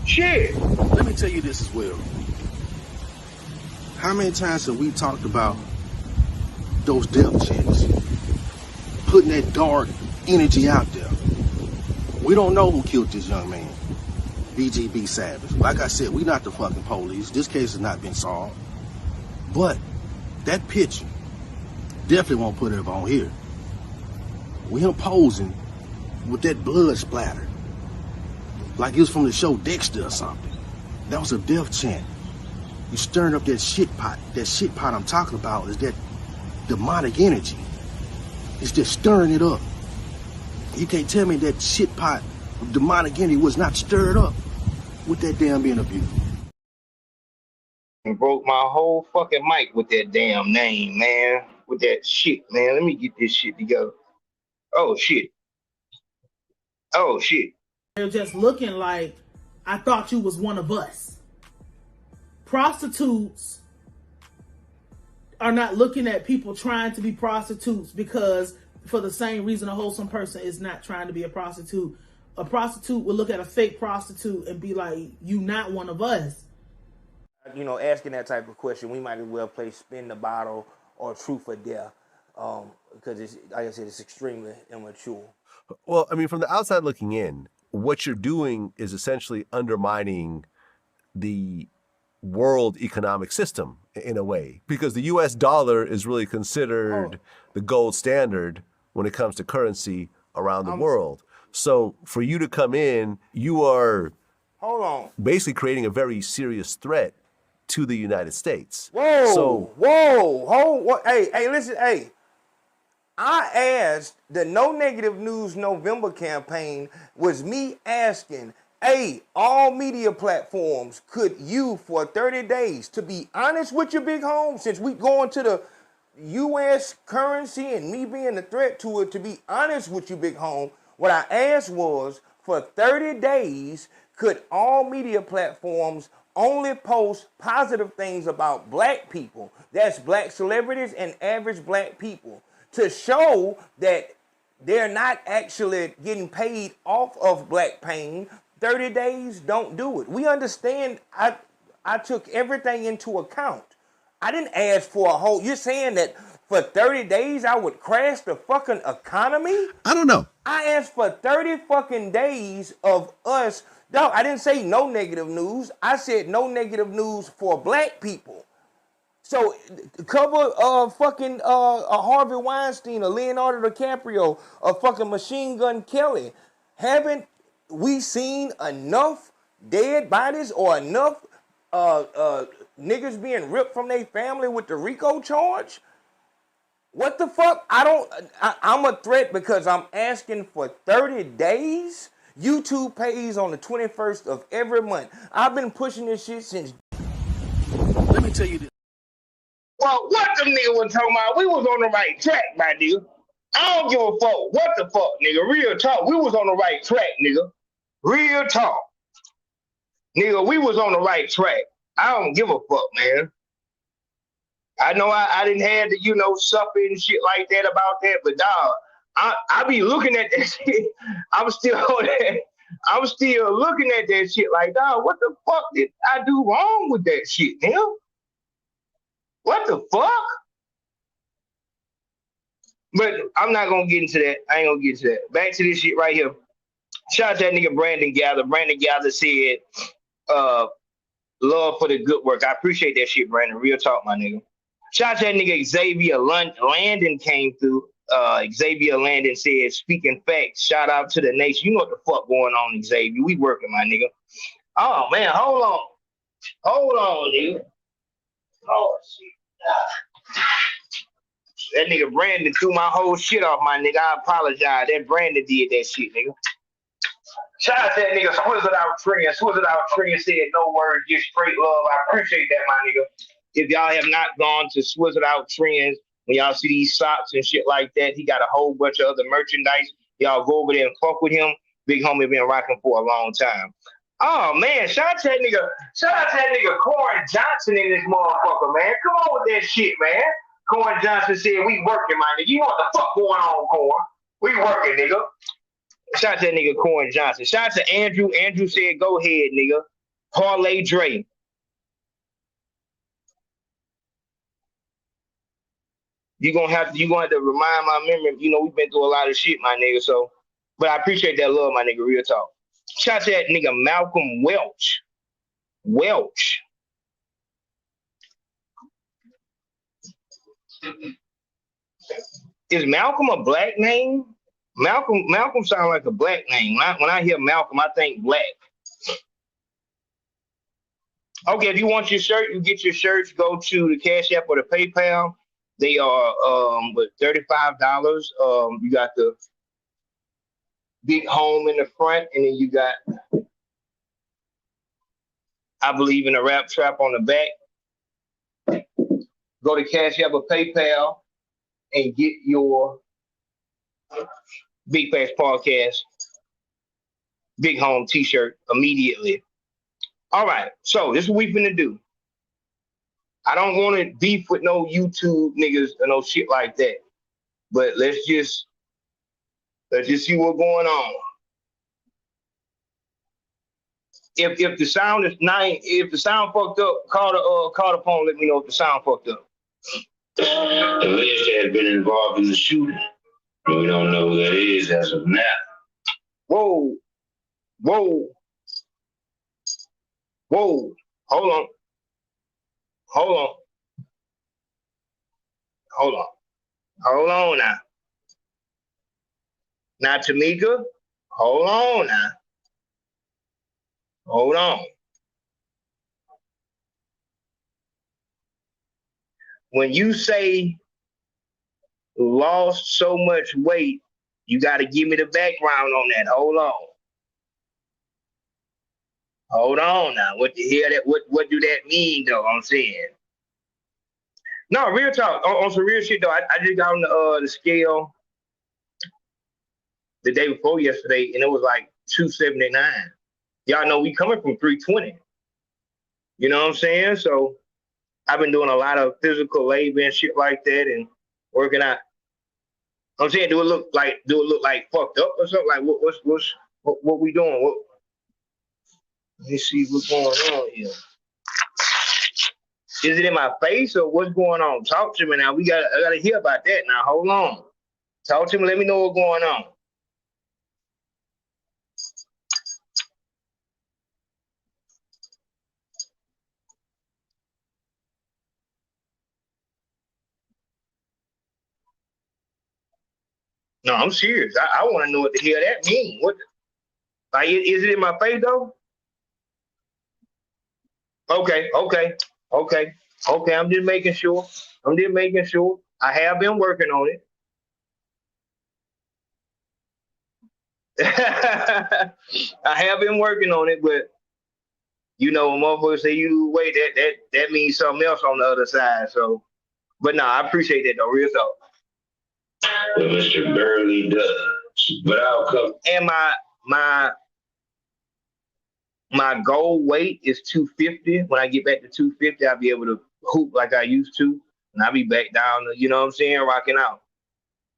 Shit. Let me tell you this as well. How many times have we talked about those death checks? Putting that dark energy out there. We don't know who killed this young man, BTB Savage. Like I said, we not the fucking police. This case has not been solved. But that picture definitely won't put it up on here. We him posing with that blood splatter. Like it was from the show Dexter or something. That was a death chant. You stirring up that shit pot. That shit pot I'm talking about is that demonic energy. It's just stirring it up. You can't tell me that shit pot of demonic energy was not stirred up with that damn interview. And broke my whole fucking mic with that damn name, man. With that shit, man. Let me get this shit together. Oh, shit. They're just looking like, I thought you was one of us. Prostitutes are not looking at people trying to be prostitutes because for the same reason a wholesome person is not trying to be a prostitute. A prostitute would look at a fake prostitute and be like, you not one of us. You know, asking that type of question, we might as well play spin the bottle or truth or dare, because it's, like I said, it's extremely immature. Well, I mean, from the outside looking in, what you're doing is essentially undermining the world economic system in a way, because the US dollar is really considered the gold standard when it comes to currency around the world. So for you to come in, you are basically creating a very serious threat to the United States. Hey, listen, hey. I asked, the No Negative News November campaign was me asking, hey, all media platforms, could you for 30 days, to be honest with your big home, since we going to the U.S. currency and me being a threat to it, to be honest with you, big home, what I asked was, for 30 days, could all media platforms only post positive things about black people, that's black celebrities and average black people, to show that they're not actually getting paid off of black pain. 30 days, don't do it. We understand. I took everything into account. I didn't ask for a whole, you're saying that for 30 days I would crash the fucking economy? I don't know. I asked for 30 fucking days of us. No, I didn't say no negative news. I said no negative news for black people. So cover fucking a Harvey Weinstein, a Leonardo DiCaprio, a fucking Machine Gun Kelly. Haven't we seen enough dead bodies or enough niggas being ripped from their family with the RICO charge? What the fuck? I'm a threat because I'm asking for 30 days? YouTube pays on the 21st of every month. I've been pushing this shit since. Let me tell you this. Well, what them niggas was talking about? We was on the right track, my nigga. I don't give a fuck. What the fuck, nigga? Real talk. We was on the right track, nigga. Real talk. Nigga, we was on the right track. I don't give a fuck, man. I know I didn't have to, suffer and shit like that about that, but dog, I be looking at that shit. I'm still looking at that shit like, dog, what the fuck did I do wrong with that shit, nigga? What the fuck? But I'm not gonna get into that. I ain't gonna get into that. Back to this shit right here. Shout out to that nigga Brandon Gather. Brandon Gather said, love for the good work. I appreciate that shit, Brandon. Real talk, my nigga. Shout out to that nigga Xavier Landon came through. Xavier Landon said, speaking facts, shout out to the nation. You know what the fuck going on, Xavier. We working, my nigga. Oh, man, hold on. Hold on, nigga. Oh, shit. That nigga Brandon threw my whole shit off, my nigga. I apologize. That Brandon did that shit, nigga. Shout out to that nigga Swizzled Out Trend. Swizzled Out Trend said no words, just straight love. I appreciate that, my nigga. If y'all have not gone to Swizzled Out Trends, when y'all see these socks and shit like that, he got a whole bunch of other merchandise. Y'all go over there and fuck with him. Big homie been rocking for a long time. Oh man, shout out to that nigga Corn Johnson in this motherfucker, man. Come on with that shit, man. Corn Johnson said we working, my nigga. You know what the fuck going on, Corn? We working, nigga. Shout out to that nigga Corn Johnson. Shout out to Andrew. Andrew said, go ahead, nigga. Parlay Dre. You're gonna have to remind my memory. We've been through a lot of shit, my nigga. So, but I appreciate that love, my nigga. Real talk. Shout out to that nigga Malcolm Welch. Is Malcolm a black name? Malcolm sounds like a black name. When I hear Malcolm, I think black. Okay, if you want your shirt, you get your shirts. Go to the Cash App or the PayPal. They are $35. You got the big home in the front, and then you got, I believe, in a rap trap on the back. Go to Cash App or PayPal and get your Big Fast Podcast Big Home t-shirt immediately. All right, so this is what we finna do. I don't want to beef with no YouTube niggas or no shit like that. But let's just see what's going on. If the sound is nine, if the sound fucked up, call the phone. Let me know if the sound fucked up. Alleged to have been involved in the shooting. We don't know who that is as of now. Whoa. Hold on. Hold on now. Now, Tamika, hold on now. Hold on. When you say lost so much weight, you got to give me the background on that. Hold on now. What the hell what do that mean though? I'm saying. No, real talk. On some real shit though. I just got on the scale the day before yesterday, and it was like 279. Y'all know we coming from 320. You know what I'm saying? So I've been doing a lot of physical labor and shit like that, and working out. I'm saying, do it look like fucked up or something? Like what we doing? Let me see what's going on here. Is it in my face or what's going on? Talk to me now. I gotta hear about that now. Hold on. Talk to me. Let me know what's going on. No, I'm serious. I want to know what the hell that means. What? Like, is it in my face though? Okay. I'm just making sure. I have been working on it. I have been working on it, but you know, when motherfuckers say you wait, that means something else on the other side. So, but no, I appreciate that though. Real talk. Well, Mr. Burley does, but I'll come. And my goal weight is 250. When I get back to 250, I'll be able to hoop like I used to, and I'll be back down to, you know what I'm saying, rocking out.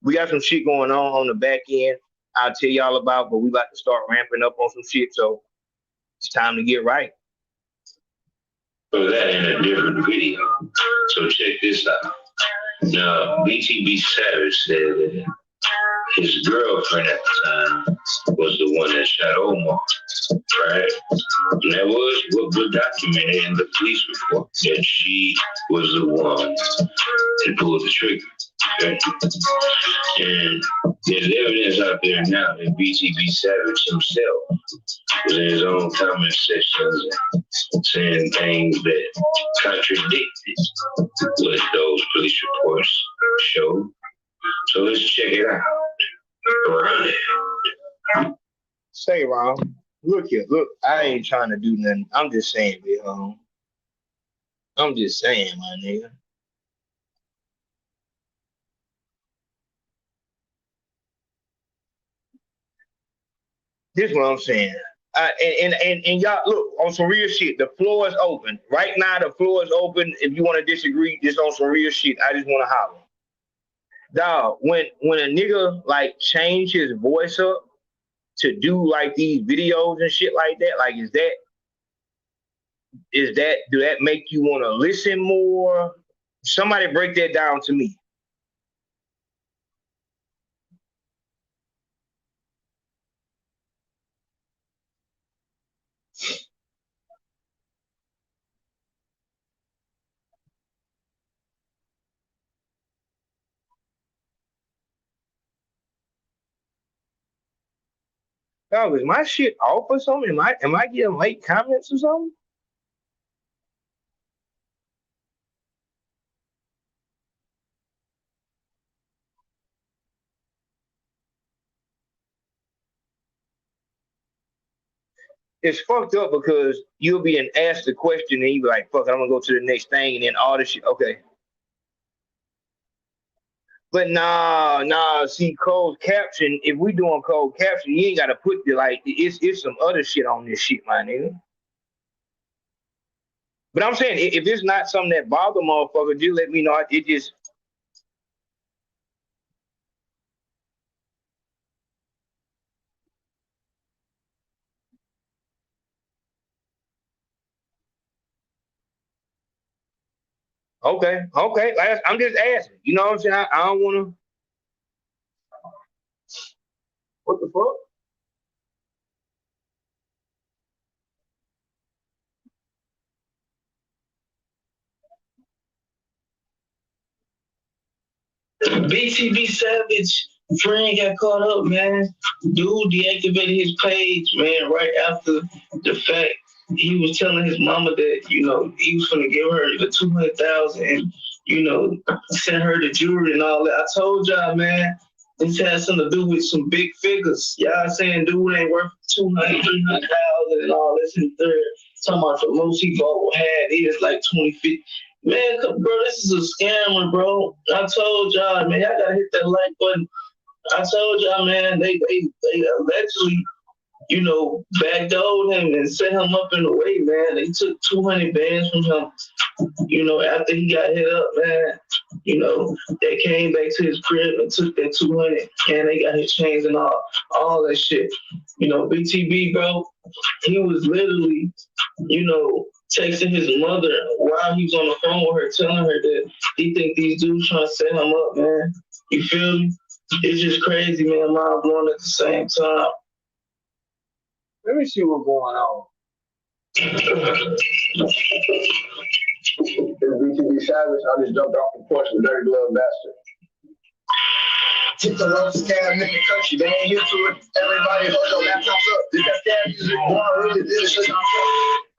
We got some shit going on the back end. I'll tell y'all about, but we about to start ramping up on some shit, so it's time to get right. So that in a different video. So check this out. Now, BTB Savage said that his girlfriend at the time was the one that shot Omar, right? And that was what was documented in the police report, that she was the one that pulled the trigger. Okay? And there's evidence out there now that BTB Savage himself was in his own comment sections and saying things that contradicted what those police reports showed. So let's check it out. Say, Ron, look here. Look, I ain't trying to do nothing. I'm just saying, big home. I'm just saying, my nigga. This is what I'm saying. And y'all, look, on some real shit, the floor is open. Right now, the floor is open. If you want to disagree, just on some real shit, I just want to holler. Dog, when a nigga like change his voice up to do like these videos and shit like that, like do that make you want to listen more? Somebody break that down to me. Dog, is my shit off or something? Am I getting late comments or something? It's fucked up because you'll be asked the question and you be like, fuck it, I'm gonna go to the next thing, and then all this shit. Okay. But nah, see, closed caption, if we doing closed caption, you ain't gotta put it's some other shit on this shit, my nigga. But I'm saying, if it's not something that bother motherfucker, just let me know. It just, Okay. I'm just asking. You know what I'm saying? I don't want to. What the fuck? BTB Savage friend got caught up, man. Dude deactivated his page, man, right after the fact. He was telling his mama that, he was gonna give her the 200,000 and, send her the jewelry and all that. I told y'all, man, this has something to do with some big figures. Y'all saying dude ain't worth 200, 300,000 and all this and third. Talking about the most he bought had is like 20 feet. Man, bro, this is a scammer, bro. I told y'all, man, y'all gotta hit that like button. I told y'all, man, they allegedly, backdoored him and set him up in a way, man. They took 200 bands from him, after he got hit up, man. They came back to his crib and took that 200, and they got his chains and all that shit. BTB, bro, he was literally, texting his mother while he was on the phone with her, telling her that he think these dudes trying to set him up, man. You feel me? It's just crazy, man. Mind blowing at the same time. Let me see what's going on. It's BTB Savage. I just jumped off the porch with Dirty Glove Bastard. Took the lowest scam in the country. They ain't here to it. Everybody hold your laptops up. Did that scam music going really did it?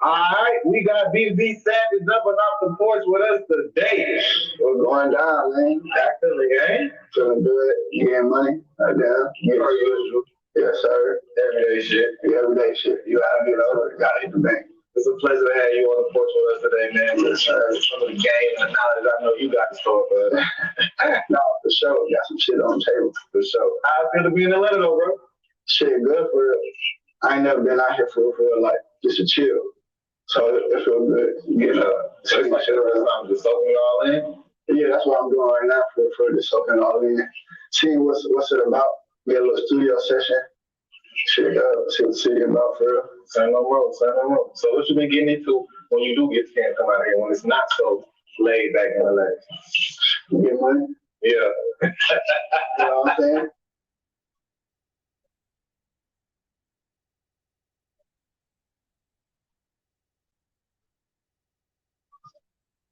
All right, we got BTB Savage jumping off the porch with us today. What's going down, man? Actually, eh? Feeling good. You getting money? Right down. Per usual. Yes, sir. Everyday shit. Everyday shit. You gotta get over it. You gotta hit the bank. It's a pleasure to have you on the porch with us today, man. Yes, sir. Some of the game and the knowledge I know you got to store for us. No, for sure. Got some shit on the table. For sure. How I feel to be in Atlanta, though, bro? Shit, good for real. I ain't never been out here for like, just to chill. So it feels good. So it's like I'm just soaking it all in? Yeah, that's what I'm doing right now for just soaking it all in. Seeing what's it about. Get a little studio session. Shit, see what the city about for real. Say no more. So what you been getting into when you do get to come out here, when it's not so laid back and relaxed? You get money? Yeah. You know what I'm saying?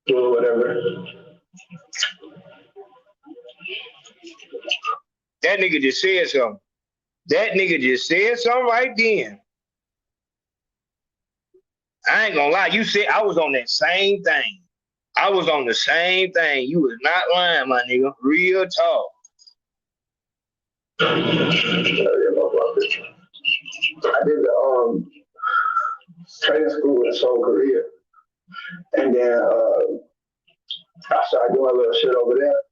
Do whatever. That nigga just said something. That nigga just said something right then. I ain't gonna lie. You said I was on that same thing. I was on the same thing. You was not lying, my nigga. Real talk. I did the training school in Seoul, Korea. And then I started doing a little shit over there.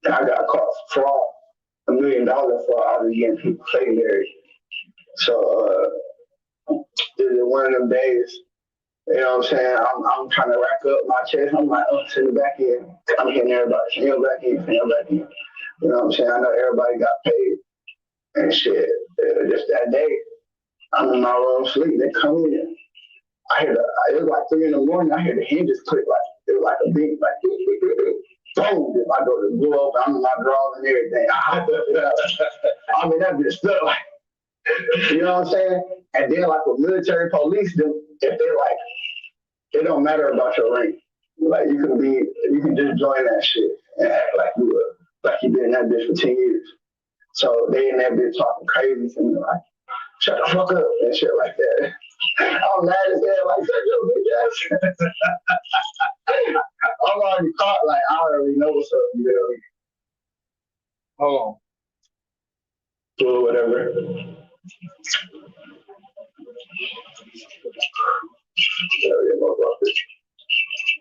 And I got caught for fraud. $1 million fraud out of getting people played. So this is one of them days, you know what I'm saying? I'm trying to rack up my chest. I'm like, send it back in. I'm hitting everybody. Send it back in. You know what I'm saying? I know everybody got paid and shit. Just that day, I'm in my room sleep. They come in. It was like 3 in the morning. I hear the hinges click like it was like a beat, like boom. If I go to the door open, I'm in my drawers and everything. I mean, that bitch stuck like, you know what I'm saying? And then like with military police, if they're like, it don't matter about your rank. Like you can just join that shit and act like you've been in that bitch for 10 years. So they in that bitch talking crazy to me like, shut the fuck up and shit like that. I'm mad as hell, like, shut your bitch ass. I'm already caught, like, I already know what's up, you know? Hold on. Do whatever.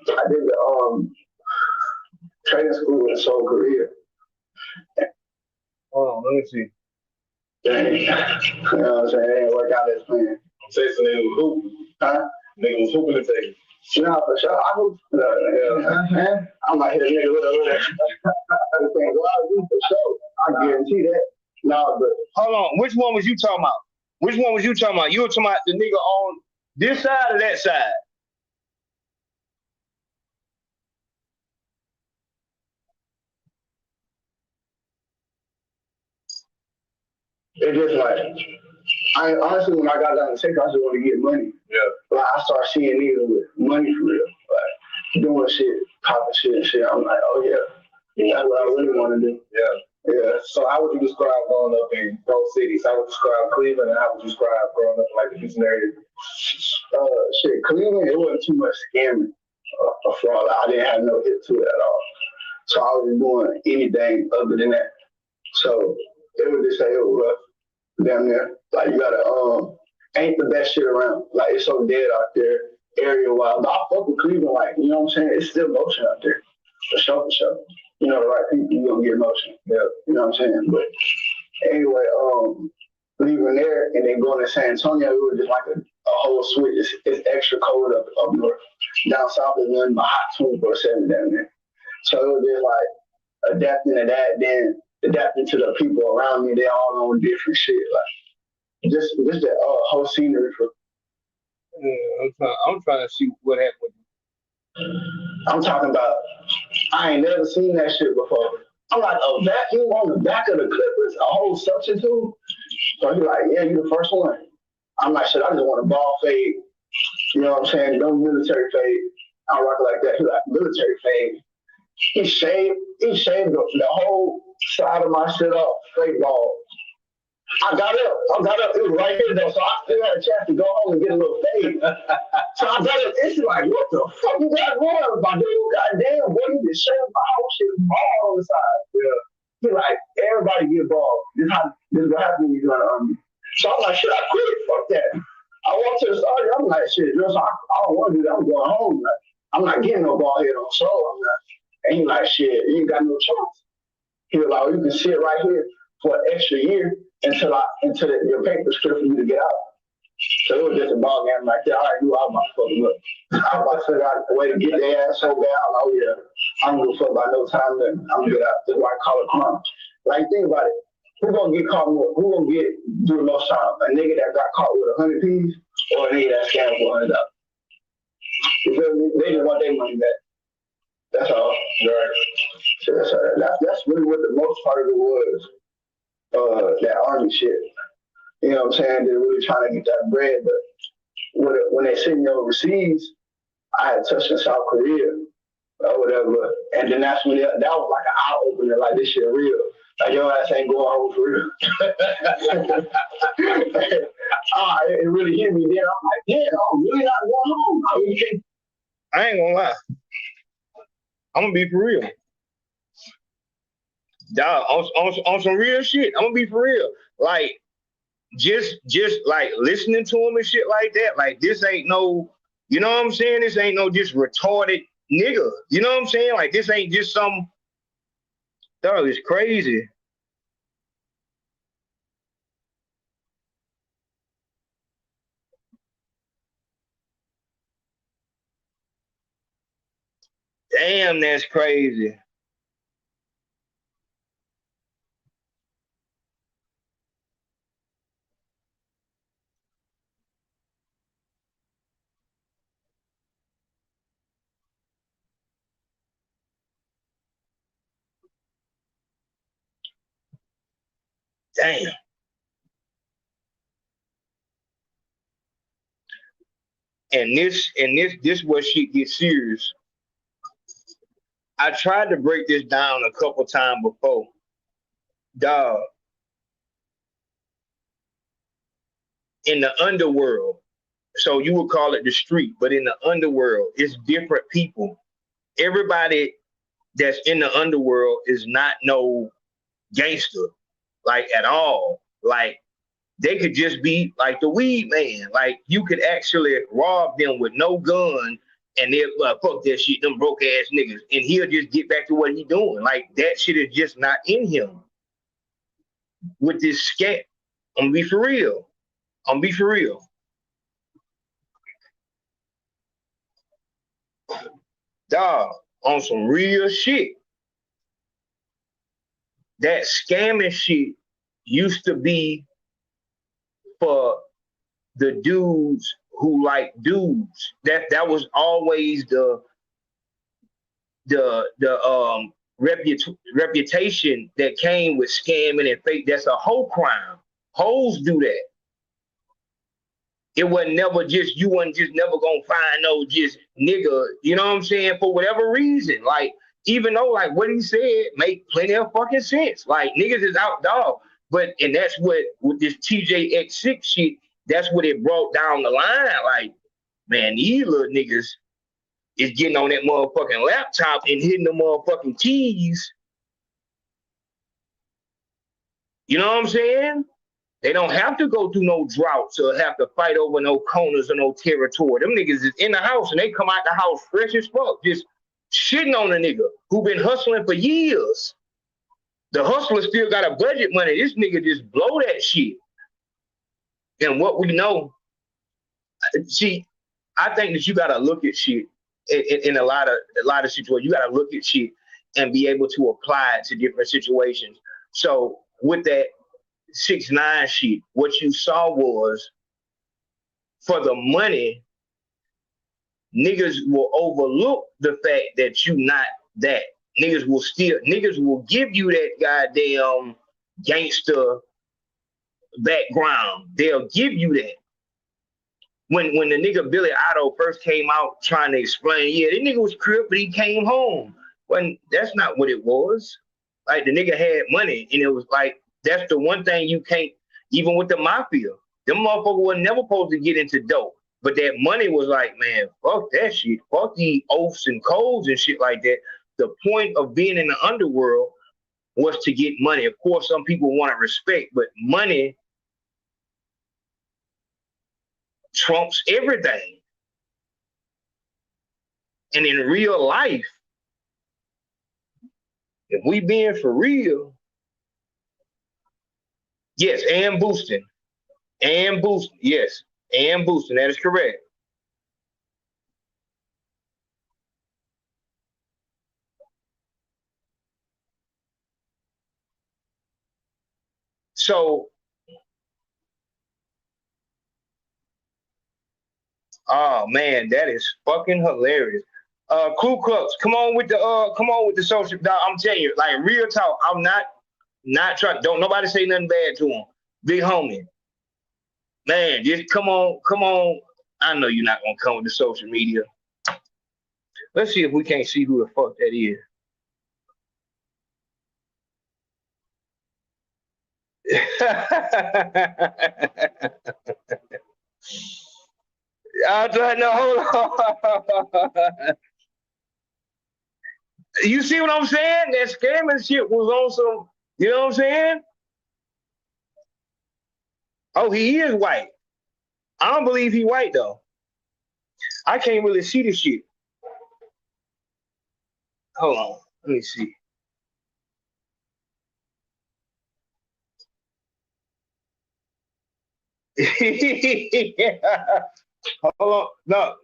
I did the training school in Seoul, Korea. Hold on, let me see. Dang. You know what I'm saying? It didn't work out as planned. Say some nigga was hooping. Huh? Nigga was hooping to take. No, for sure. I hoop. I might hit a nigga with a for sure. I guarantee that. No, but hold on. Which one was you talking about? You were talking about the nigga on this side or that side? It's just like, honestly, when I got down to Texas, I just want to get money. Yeah. Like, I started seeing niggas with money for real. Like, doing shit, popping shit and shit. I'm like, oh yeah, that's what I really want to do. Yeah. Yeah. So how would you describe growing up in both cities? How would you describe Cleveland and how would you describe growing up in like the Houston area? Shit, Cleveland, it wasn't too much scamming. For all that. I didn't have no hit to it at all. So I was doing anything other than that. So it was just say it was rough down there. Like you gotta ain't the best shit around. Like it's so dead out there area wise. But I fuck with Cleveland, like, you know what I'm saying? It's still motion out there. For sure, for sure. You know the right people, you gonna get motion. Yeah. You know what I'm saying? But anyway, leaving there and then going to San Antonio, it was just like a whole switch. It's extra cold up north. Down south is nothing but hot 24/7 down there. So it was just like adapting to that, then adapting to the people around me. They all on different shit. Like just the whole scenery for. Yeah, I'm trying to see what happened with you. I'm talking about. I ain't never seen that shit before. I'm like, a vacuum on the back of the Clippers, a whole substitute. So he's like, yeah, you the first one. I'm like, shit, I just want a ball fade. You know what I'm saying? No military fade. I don't rock it like that. He's like, military fade. He shaved the whole side of my shit off, straight ball. I got up. It was right here though, so I still had a chance to go home and get a little fade. So I got up. It's like, what the fuck you got going on, my dude? Goddamn, boy, you just shaved my whole shit ball on the side. Yeah. He's like, everybody get ball. This is what happens when you join the army. So I'm like, shit, I quit. Fuck that. I walked to the sergeant. I'm like, shit, I don't want to do that. I'm going home. Like, I'm not getting no ball head on soul. I'm not. And he's like, shit, you ain't got no choice. He was like, well, you can sit right here for an extra year until your paper's clear for you to get out. So it was just a ball game like that. All right, you out my fucking look. I was about to figure out a way to get their ass so bad. I'm like, oh yeah, I'm gonna fuck about no time. Then I'm gonna get out. That's why I call it crime. Like, think about it. Who gonna get caught more? Who gonna do the most time? A nigga that got caught with 100 P's or a nigga that scammed for $100? You feel me? They just want their money back. That's all. Right. So that's really what the most part of it was. That army shit. You know what I'm saying? They're really trying to get that bread, but when they send me overseas, I had touched in South Korea or whatever, and then that's when that was like an eye opener. Like, this shit real. Like, your ass ain't going home for real. It really hit me. Then I'm like, damn, I'm really not going home. I ain't gonna lie. I'm gonna be for real. Dog, on some real shit. I'm gonna be for real. Like, just like listening to him and shit like that. Like, this ain't no, you know what I'm saying? This ain't no just retarded nigga. You know what I'm saying? Like, this ain't just some, dog, it's crazy. Damn, that's crazy. Damn. And this where shit gets serious. I tried to break this down a couple times before. Dog. In the underworld, so you would call it the street, but in the underworld, it's different people. Everybody that's in the underworld is not no gangster, like, at all. Like, they could just be like the weed man. Like, you could actually rob them with no gun and they'll fuck that shit, them broke ass niggas, and he'll just get back to what he doing. Like, that shit is just not in him. With this scat, I'm gonna be for real. Dog, on some real shit. That scamming shit used to be for the dudes who like dudes. That was always the reputation that came with scamming and fake. That's a whole crime. Hoes do that. It wasn't never just, you wasn't just never gonna find no just nigga, you know what I'm saying, for whatever reason. Like, even though like what he said make plenty of fucking sense. Like, niggas is out dog. But, and that's what, with this TJX6 shit, that's what it brought down the line. Like, man, these little niggas is getting on that motherfucking laptop and hitting the motherfucking keys. You know what I'm saying? They don't have to go through no droughts or have to fight over no corners or no territory. Them niggas is in the house and they come out the house fresh as fuck, just shitting on a nigga who been hustling for years. The hustler still got a budget money. This nigga just blow that shit. And what we know, see, I think that you gotta look at shit in a lot of situations. You gotta look at shit and be able to apply it to different situations. So with that 6ix9ine shit, what you saw was, for the money, niggas will overlook the fact that you not that. Niggas will give you that goddamn gangster background. They'll give you that. When the nigga Billy Otto first came out trying to explain, yeah, that nigga was crip, but he came home. When that's not what it was. Like, the nigga had money, and it was like, that's the one thing you can't, even with the mafia, them motherfuckers were never supposed to get into dope. But that money was like, man, fuck that shit. Fuck the oaths and codes and shit like that. The point of being in the underworld was to get money. Of course, some people want to respect, but money trumps everything. And in real life, if we being for real, yes, and boosting, yes, and boosting, that is correct. So, oh man, that is fucking hilarious. Ku Klux, come on with the social. I'm telling you, like, real talk. I'm not trying. Don't nobody say nothing bad to him. Big homie, man, just come on. I know you're not gonna come with the social media. Let's see if we can't see who the fuck that is. I'm trying to hold on. You see what I'm saying? That scamming shit was on some, you know what I'm saying? Oh, he is white. I don't believe he white though. I can't really see the shit. Hold on, let me see. Hold on, no.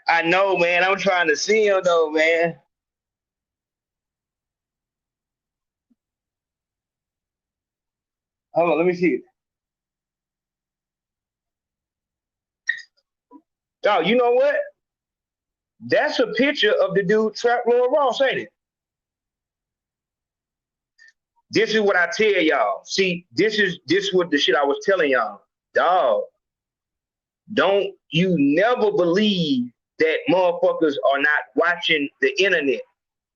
I know, man. I'm trying to see him though, man. Hold on, let me see it. Oh, you know what? That's a picture of the dude Trap Lord Ross, ain't it? This is what I tell y'all. See, this is what the shit I was telling y'all. Dog, don't you never believe that motherfuckers are not watching the internet.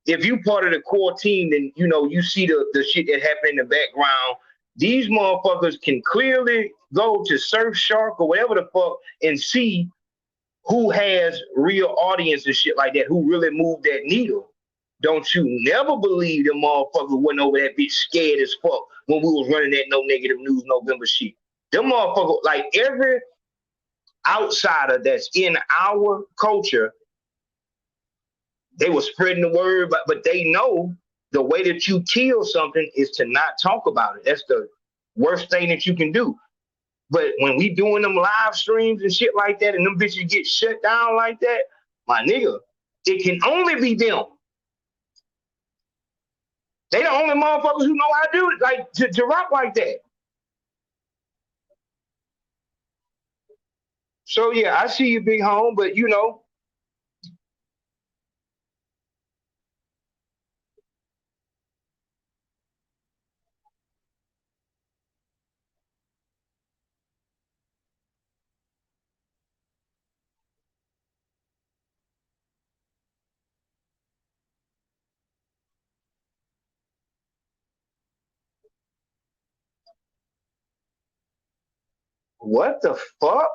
If you part of the core team, then you know you see the shit that happened in the background. These motherfuckers can clearly go to Surfshark or whatever the fuck and see who has real audience and shit like that, who really moved that needle. Don't you never believe them motherfuckers went over that bitch scared as fuck when we was running that No Negative News November shit. Them motherfuckers, like every outsider that's in our culture, they were spreading the word, but they know the way that you kill something is to not talk about it. That's the worst thing that you can do. But when we doing them live streams and shit like that, and them bitches get shut down like that, my nigga, it can only be them. They the only motherfuckers who know how to do it, like to rock like that. So yeah, I see you, big home, but you know, What the fuck?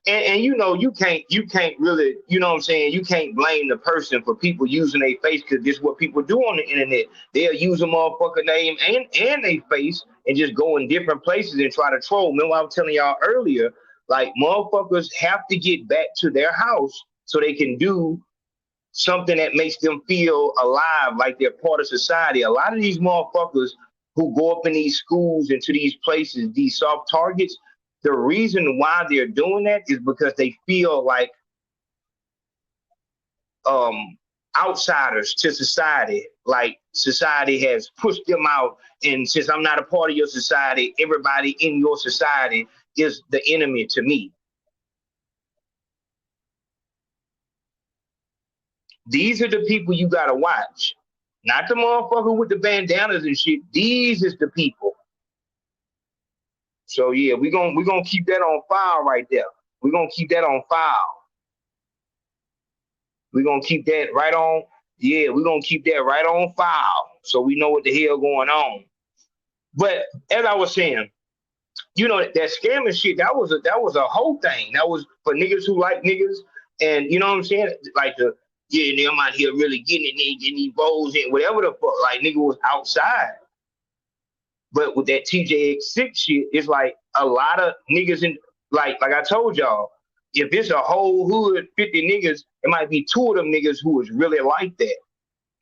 And you know, you can't really, you know what I'm saying, you can't blame the person for people using their face, because this is what people do on the internet. They'll use a motherfucker name and their face and just go in different places and try to troll. Remember I was telling y'all earlier, like motherfuckers have to get back to their house so they can do something that makes them feel alive, like they're part of society. A lot of these motherfuckers who go up in these schools and to these places, these soft targets, the reason why they're doing that is because they feel like outsiders to society. Like society has pushed them out, and since I'm not a part of your society, everybody in your society is the enemy to me. These are the people you gotta watch. Not the motherfucker with the bandanas and shit. These is the people. So yeah, we're gonna keep that on file right there. We're gonna keep that on file. We're gonna keep that right on. Yeah, we're gonna keep that right on file so we know what the hell going on. But as I was saying, you know, that scamming shit, that was a whole thing. That was for niggas who like niggas, and you know what I'm saying? Like I'm out here really getting these bowls and whatever the fuck. Like nigga was outside. But with that TJX6 shit, it's like a lot of niggas in, like I told y'all, if it's a whole hood, 50 niggas, it might be 2 of them niggas who was really like that.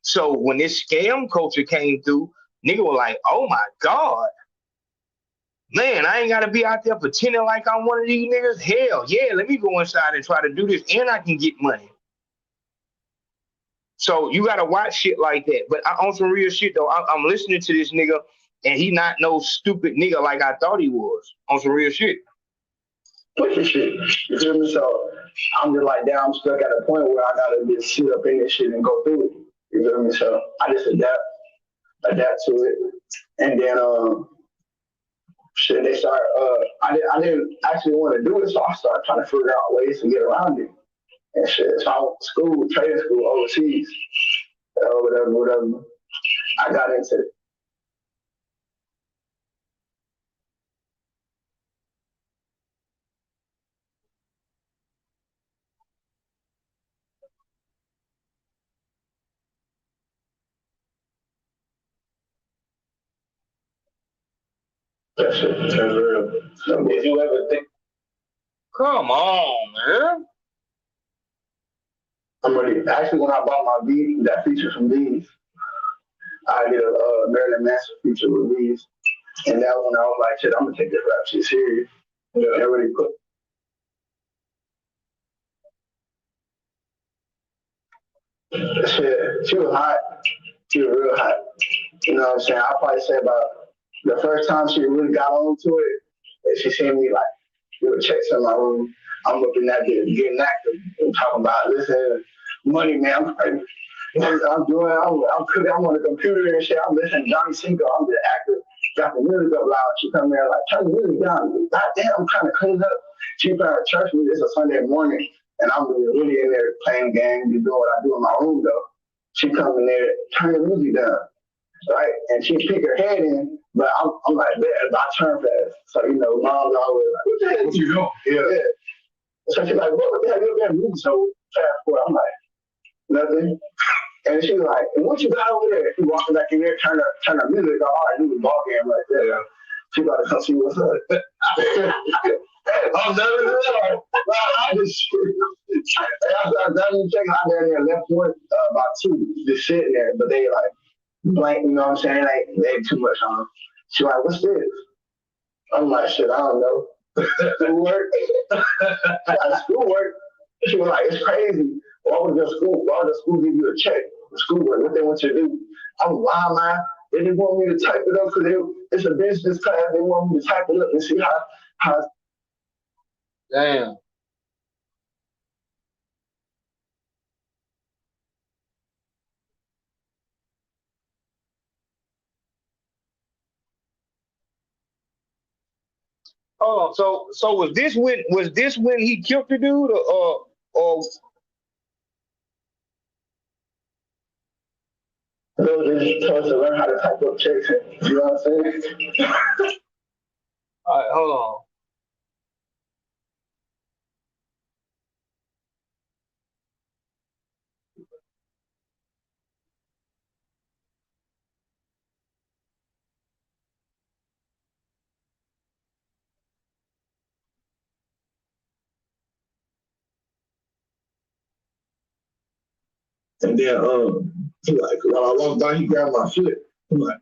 So when this scam culture came through, nigga was like, oh my God. Man, I ain't got to be out there pretending like I'm one of these niggas. Hell yeah, let me go inside and try to do this, and I can get money. So you got to watch shit like that. But on some real shit, though, I'm listening to this nigga, and he not no stupid nigga like I thought he was. On some real shit. Pushing shit. You feel me? So I'm just like, damn, I'm stuck at a point where I gotta just sit up in this shit and go through it. You feel me? So I just adapt to it. And then shit, they start I didn't actually want to do it, so I started trying to figure out ways to get around it. And shit. So I went to school, trading school overseas. Whatever. I got into it. That's real. So did you ever think? Come on, man. I'm ready. Actually, when I bought my V, that feature from these, I did a Marilyn Manson feature with these, and that one I was like, shit, I'm gonna take this rap shit serious. Yeah, really quick. Shit, she was hot. She was real hot. You know what I'm saying? I'll probably say about the first time she really got onto it, and she seen me like do a checks in my room. I'm looking at it, getting active, and talking about listen, money, man. I'm cooking. I'm on the computer and shit. I'm listening to Johnny Cinco. I'm just active. Got the music up loud. She come there like, turn the music down. Goddamn, I'm trying to clean up. She found her church me. It's a Sunday morning, and I'm really in there playing games and doing what I do in my room though. She come in there, turn the music down, right? And she peek her head in, but I'm like, man, I turn fast. So you know, mom's always like, what the hell? What you doing? Yeah. So she's like, what the hell you been moving so fast for? I'm like, nothing. And she's like, and what you got over there? She walking back in there, turn her music on. All right, you was ball game right there. Yeah. She about to come see what's up. I'm never there. I just after I checking out there in left foot about 2, just sitting there, but they like blank, you know what I'm saying? They ain't too much on them. She like, what's this? I'm like, shit, I don't know. Schoolwork. Schoolwork. She was like, it's crazy. Why would the school give you a check? The schoolwork, what they want you to do? I'm lying, man. They didn't want me to type it up because it's a business class. They want me to type it up and see how. Damn. Oh, so was this when he killed the dude or Those are supposed to learn how to type up checks. You know what I'm saying? All right, hold on. And then he like, while I walked by, he grabbed my foot. I'm like,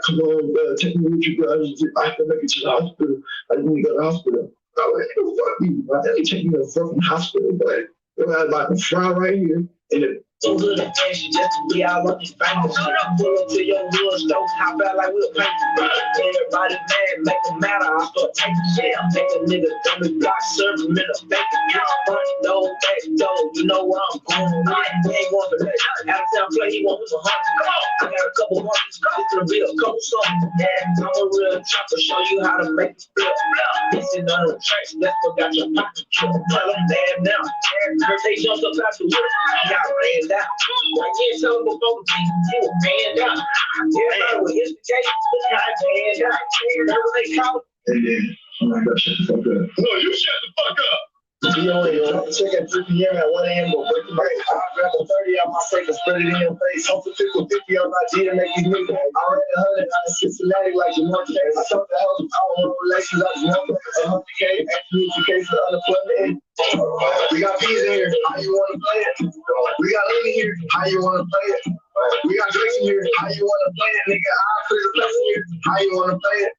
come on, bro, take me with you, bro. I have to make it to the hospital. I need to go to the hospital. I was like, fuck you, bro. They take me to the fucking hospital, but you know, about to fry right here. And then too good attention just to be out on these fingers. Pull up to your wood stove, hop out like we're painting. Everybody mad, make them matter. I start taking shit. Make a nigga dumb as block, serve him in a bacon. Front door, back door, you know where I'm going. We ain't going for that. Out of town play, he wants for $100. Come on, I got a couple hundreds. It's gonna be a couple something. I'm a real chopper, show you how to make it flip. Missing on the tracks, that's what got your pocket killed. Tell them damn now. They jumped up out the wood. Got ran down. I can't tell them before the team, you were ran down. Everybody was instigated, got ran down. Remember they called? I'm like, shut the fuck up. No, you shut the fuck up. You know, check at 3 p.m. at 1 a.m. Go break the break. I grab a 30 out my face and spread it in your face. Hope to 50 on my G to make these niggas. I ran 100 out of Cincinnati like your mother. I thought the hell was all relations. I was number 100K. Actually, it's a case of unemployment. We got peas in here. How you want to play it? We got Lily here. How you want to play it? We got Jason here. How you want to play it, nigga? I'll play the place here. How you want to play it?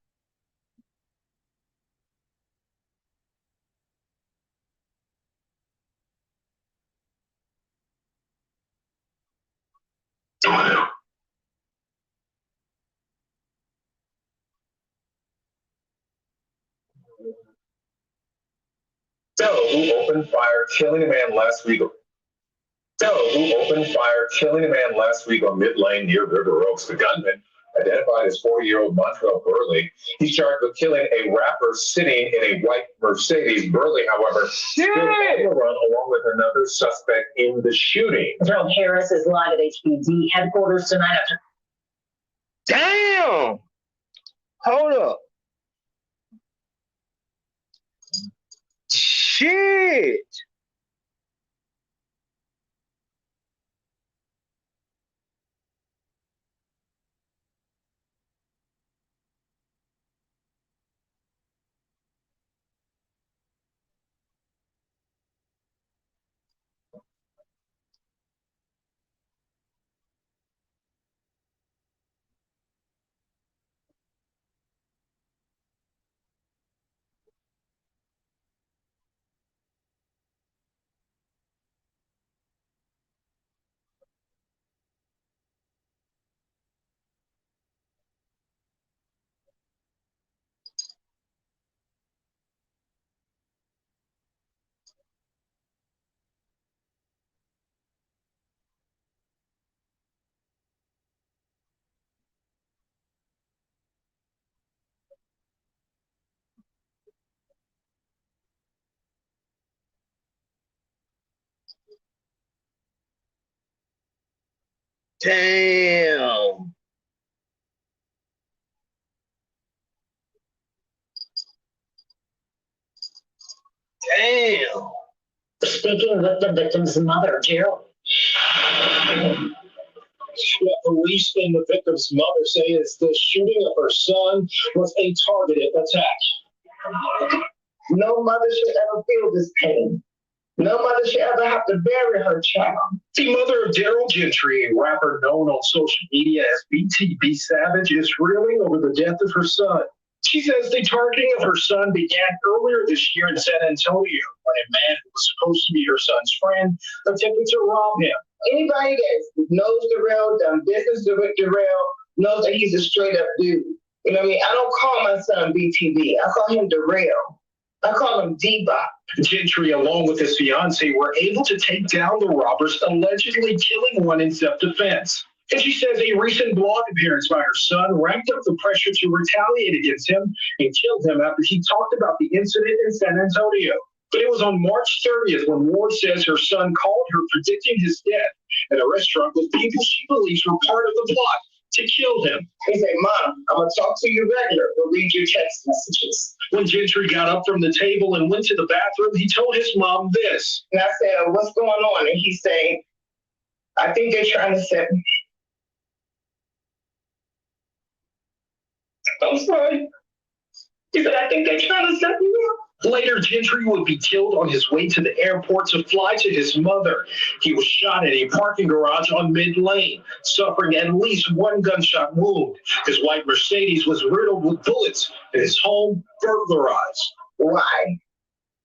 Who opened fire, killing a man last week? Who opened fire, killing a man last week on Mid Lane near River Oaks? The gunman, identified as 40-year-old Montrell Burley, he's charged with killing a rapper sitting in a white Mercedes. Burley, however, still on the run along with another suspect in the shooting. Gerald Harris is live at HPD headquarters tonight after. Damn! Hold up. Shit! Damn. Damn. Speaking with the victim's mother, Gerald. Police and the victim's mother say it's the shooting of her son was a targeted attack. No mother should ever feel this pain. No mother should ever have to bury her child. The mother of Daryl Gentry, a rapper known on social media as BTB Savage, is reeling over the death of her son. She says the targeting of her son began earlier this year in San Antonio when a man who was supposed to be her son's friend attempted to rob him. Anybody that knows Darrell, done business with Darrell, knows that he's a straight up dude. You know what I mean? I don't call my son BTB. I call him Darrell. I call him D-Bop. Gentry, along with his fiance, were able to take down the robbers, allegedly killing one in self-defense. And she says a recent blog appearance by her son ramped up the pressure to retaliate against him and killed him after he talked about the incident in San Antonio. But it was on March 30th when Ward says her son called her predicting his death at a restaurant with people she believes were part of the plot to kill him. He said, Mom, I'm going to talk to you regular, but read your text messages. When Gentry got up from the table and went to the bathroom, he told his mom this. And I said, what's going on? And he said, I think they're trying to set me. I'm sorry. He said, I think they're trying to set me up. Later, Gentry would be killed on his way to the airport to fly to his mother. He was shot in a parking garage on mid-lane, suffering at least one gunshot wound. His white Mercedes was riddled with bullets and his home burglarized. Why?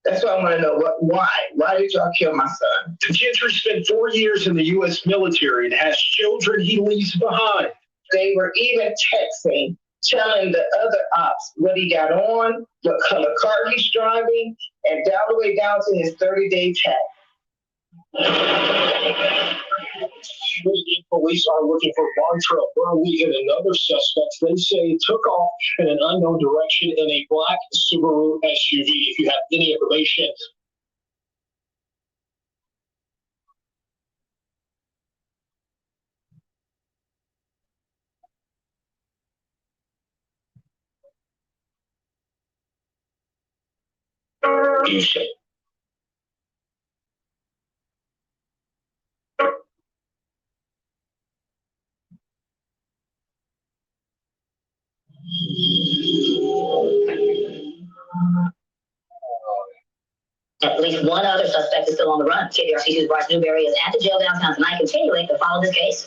That's what I want to know. Why? Why did y'all kill my son? Gentry spent 4 years in the U.S. military and has children he leaves behind. They were even texting, telling the other ops what he got on, what color car he's driving, and all the way down to his 30-day tag. Police are looking for Bartrell Burley and another suspect. They say took off in an unknown direction in a black Subaru SUV. If you have any information, At least one other suspect is still on the run. KDRC2's Bryce Newberry is at the jail downtown tonight, continuing to follow this case.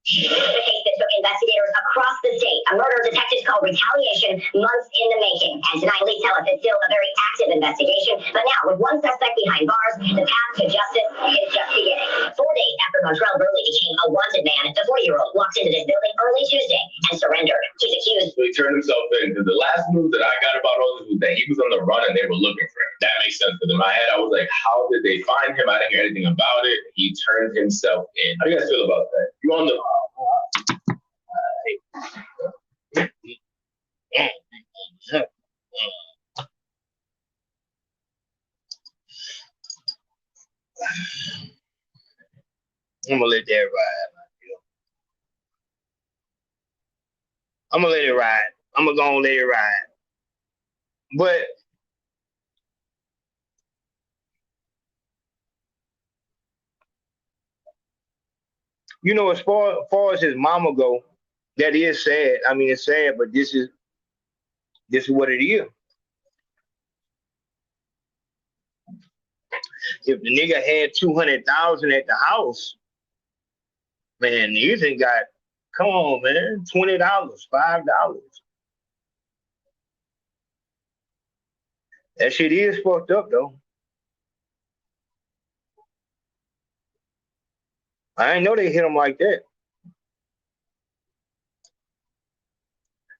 The case that took investigators across the state. A murder detectives call retaliation, months in the making. And tonight, police tell us it's still a very active investigation. But now, with one suspect behind bars, the path to justice is just beginning. 4 days after Bartrell Burley became a wanted man, the 40-year-old walked into this building early Tuesday and surrendered. He's accused. So he turned himself in. The last news that I got about all this was that he was on the run and they were looking for him. That makes sense. Because in my head, I was like, how did they find him? I didn't hear anything about it. He turned himself in. How do you guys feel about that? You on the... I'm gonna let that ride. I'm gonna let it ride. I'm gonna go and let it ride. But you know, as far as his mama go, that is sad. I mean, it's sad, but this is what it is. If the nigga had 200,000 at the house, man, you think got, come on, man, $20, $5. That shit is fucked up, though. I didn't know they hit him like that.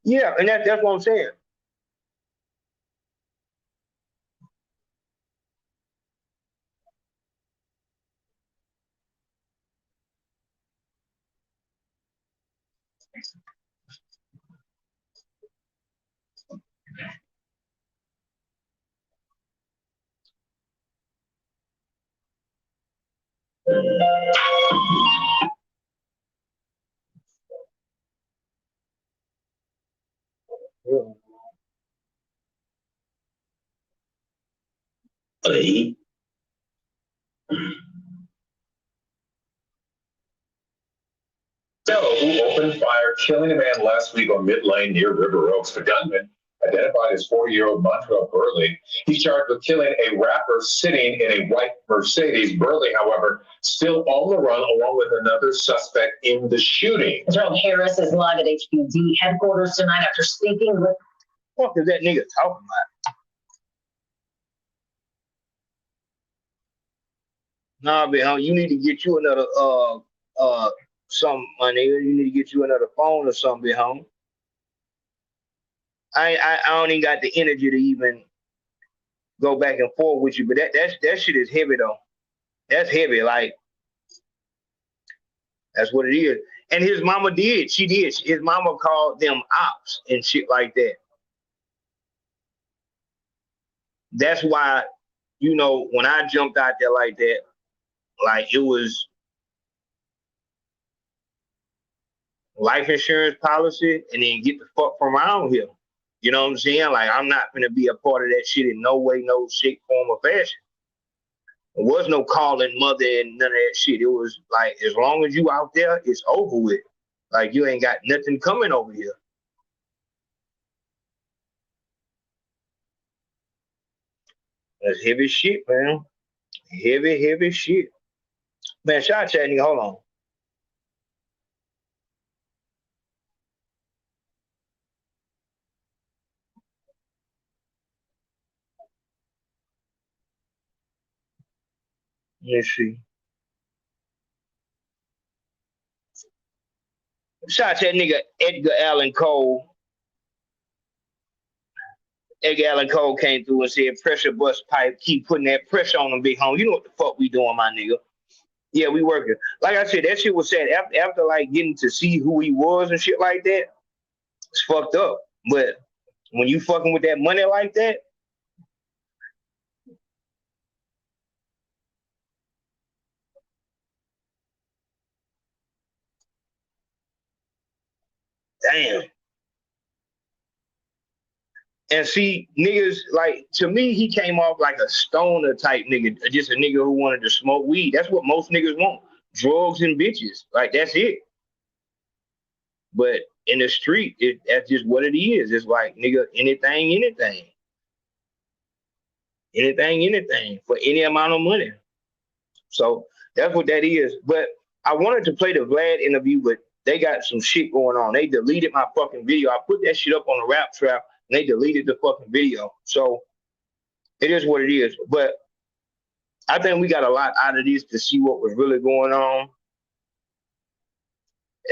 Yeah, and that's what I'm saying. Hey. Fellow who opened fire, killing a man last week on mid-lane near River Oaks. The gunman, identified as 40-year-old Montrell Burley, he's charged with killing a rapper sitting in a white Mercedes. Burley, however, still on the run, along with another suspect in the shooting. Gerald Harris is live at HPD headquarters tonight after speaking with... What is that nigga talking about? Nah, man, you need to get you another something, my nigga. You need to get you another phone or something, home. I don't even got the energy to even go back and forth with you, but that shit is heavy though. That's heavy, like that's what it is. And his mama did. She did. His mama called them ops and shit like that. that's why, you know, when I jumped out there like that, like it was life insurance policy and then get the fuck from around here. You know what I'm saying? Like, I'm not going to be a part of that shit in no way, no shape, form, or fashion. There was no calling mother and none of that shit. It was like, as long as you out there, it's over with. Like, you ain't got nothing coming over here. That's heavy shit, man. Heavy shit. Man, shout out to that nigga. Hold on. Let's see. Shout out to that nigga Edgar Allan Cole. Edgar Allan Cole came through and said, pressure bust pipe, keep putting that pressure on them, big home. You know what the fuck we doing, my nigga. Yeah, we working. Like I said, that shit was sad. After like getting to see who he was and shit like that, it's fucked up. But when you fucking with that money like that, damn. And see, niggas, like, to me, he came off like a stoner type nigga, just a nigga who wanted to smoke weed. That's what most niggas want. Drugs and bitches. Like, that's it. But in the street, that's just what it is. It's like, nigga, anything for any amount of money. So that's what that is. But I wanted to play the Vlad interview, but they got some shit going on. They deleted my fucking video. I put that shit up on the Rap Trap, and they deleted the fucking video. So it is what it is. But I think we got a lot out of this to see what was really going on.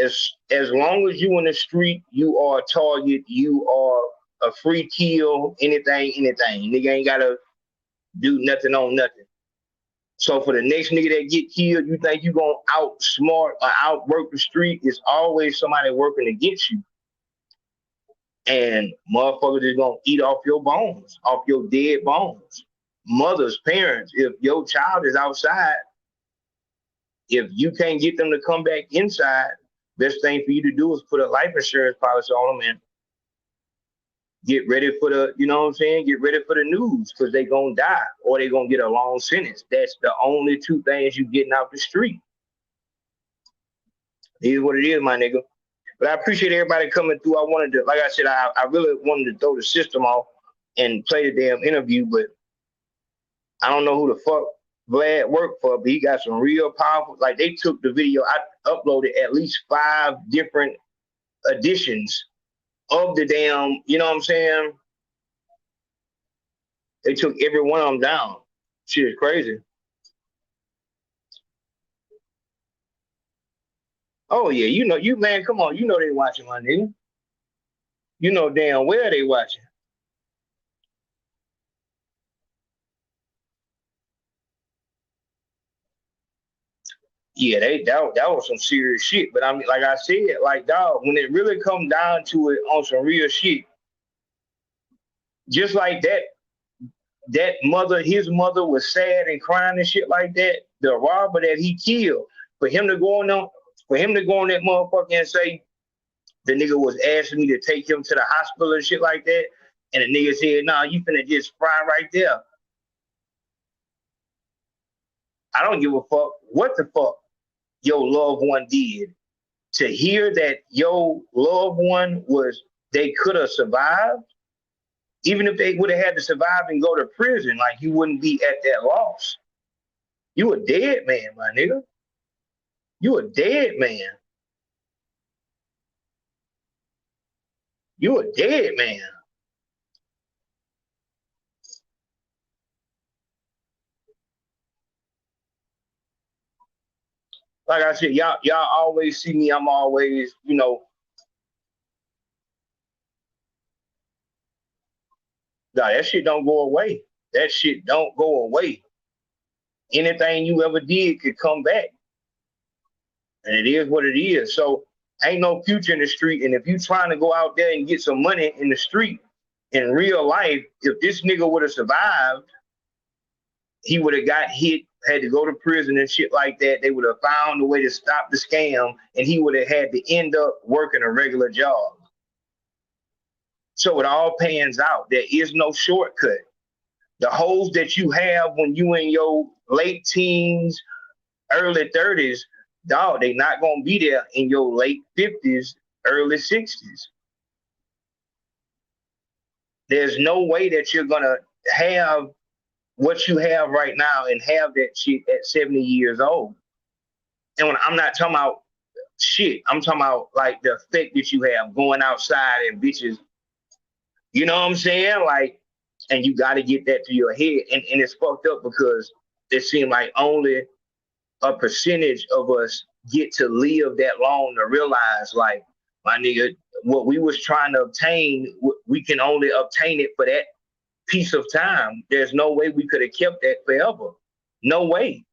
As long as you in the street, you are a target, you are a free kill, anything. Nigga ain't gotta do nothing on nothing. So for the next nigga that get killed, you think you gonna outsmart or outwork the street, it's always somebody working against you. And motherfuckers is gonna eat off your bones, off your dead bones. Mothers, parents, if your child is outside, if you can't get them to come back inside, best thing for you to do is put a life insurance policy on them and get ready for the, you know what I'm saying? Get ready for the news, because they gonna die or they gonna get a long sentence. That's the only two things you getting out the street. It is what it is, my nigga. But I appreciate everybody coming through. I wanted to, like I said, I really wanted to throw the system off and play the damn interview, but I don't know who the fuck Vlad worked for, but he got some real powerful, like they took the video, I uploaded at least 5 different editions of the damn, you know what I'm saying? They took every one of them down. Shit is crazy. Oh yeah, you know, you man, come on, you know they watching, my nigga. You know damn well they watching. Yeah, that was some serious shit. But I mean, like I said, like dog, when it really come down to it on some real shit, just like that mother, his mother was sad and crying and shit like that. The robber that he killed, for him to go on that motherfucker and say the nigga was asking me to take him to the hospital and shit like that, and the nigga said, "Nah, you finna just fry right there." I don't give a fuck what the fuck your loved one did. To hear that your loved one they could have survived, even if they would have had to survive and go to prison, like you wouldn't be at that loss. You a dead man, my nigga. You a dead man. You a dead man. Like I said, y'all always see me. I'm always, you know, nah, that shit don't go away. That shit don't go away. Anything you ever did could come back. And it is what it is. So ain't no future in the street. And if you trying to go out there and get some money in the street, in real life, if this nigga would have survived, he would have got hit, had to go to prison and shit like that. They would have found a way to stop the scam, and he would have had to end up working a regular job. So it all pans out. There is no shortcut. The hoes that you have when you in your late teens, early 30s, dog, they not gonna be there in your late 50s, early 60s. There's no way that you're gonna have what you have right now and have that shit at 70 years old. And when I'm not talking about shit, I'm talking about like the effect that you have going outside and bitches, you know what I'm saying? Like, and you got to get that to your head. And it's fucked up because it seems like only a percentage of us get to live that long to realize, like, my nigga, what we was trying to obtain, we can only obtain it for that piece of time. There's no way we could have kept that forever. No way.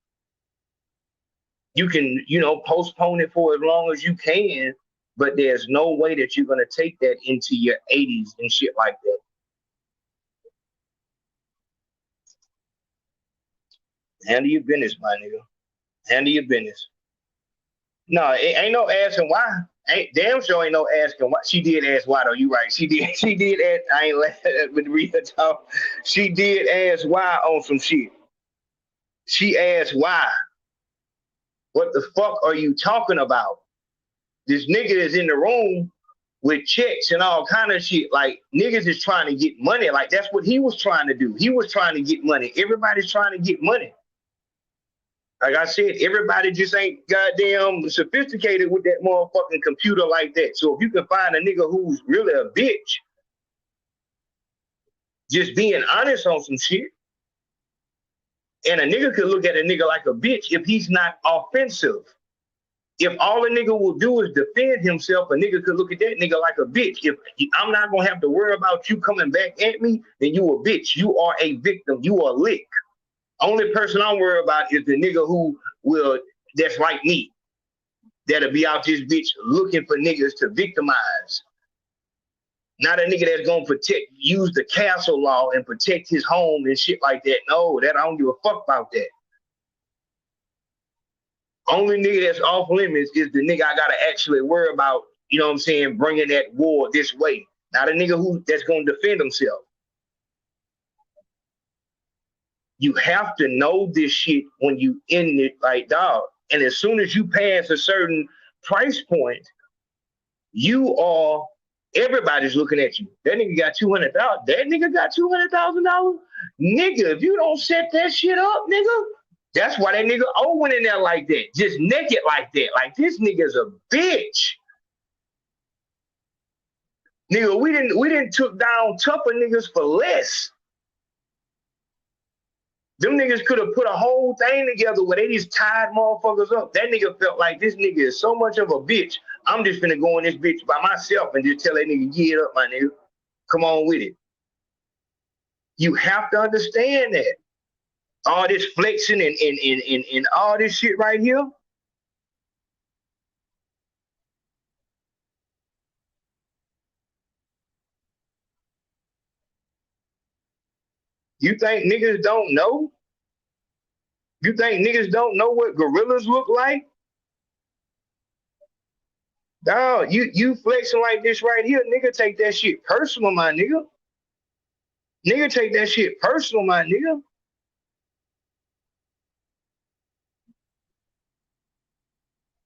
You can, you know, postpone it for as long as you can, but there's no way that you're going to take that into your 80s and shit like that. Handle your business, my nigga. Handle your business. No, it ain't no asking why. Damn sure ain't no asking why. She did ask why though. You right. She did ask. I ain't laughing with Rita talk. She did ask why on some shit. She asked why. What the fuck are you talking about? This nigga is in the room with checks and all kind of shit. Like, niggas is trying to get money. Like, that's what he was trying to do. He was trying to get money. Everybody's trying to get money. Like I said, everybody just ain't goddamn sophisticated with that motherfucking computer like that. So if you can find a nigga who's really a bitch, just being honest on some shit, and a nigga could look at a nigga like a bitch if he's not offensive. If all a nigga will do is defend himself, a nigga could look at that nigga like a bitch. If I'm not gonna have to worry about you coming back at me, then you a bitch. You are a victim. You are a lick. Only person I'm worried about is the nigga who will, that's like me, that'll be out this bitch looking for niggas to victimize. Not a nigga that's gonna use the castle law and protect his home and shit like that. No, that I don't give a fuck about that. Only nigga that's off limits is the nigga I gotta actually worry about, you know what I'm saying, bringing that war this way. Not a nigga that's gonna defend himself. You have to know this shit when you in it, like, dog. And as soon as you pass a certain price point, everybody's looking at you. That nigga got $200,000. That nigga got $200,000. Nigga, if you don't set that shit up, nigga, that's why that nigga went in there like that, just naked like that. Like, this nigga's a bitch. Nigga, we didn't took down tougher niggas for less. Them niggas could have put a whole thing together where they just tied motherfuckers up. That nigga felt like this nigga is so much of a bitch. I'm just finna go in this bitch by myself and just tell that nigga, get up, my nigga. Come on with it. You have to understand that. All this flexing and all this shit right here. You think niggas don't know? You think niggas don't know what gorillas look like? Dog, you flexing like this right here, nigga, take that shit personal, my nigga. Nigga, take that shit personal, my nigga.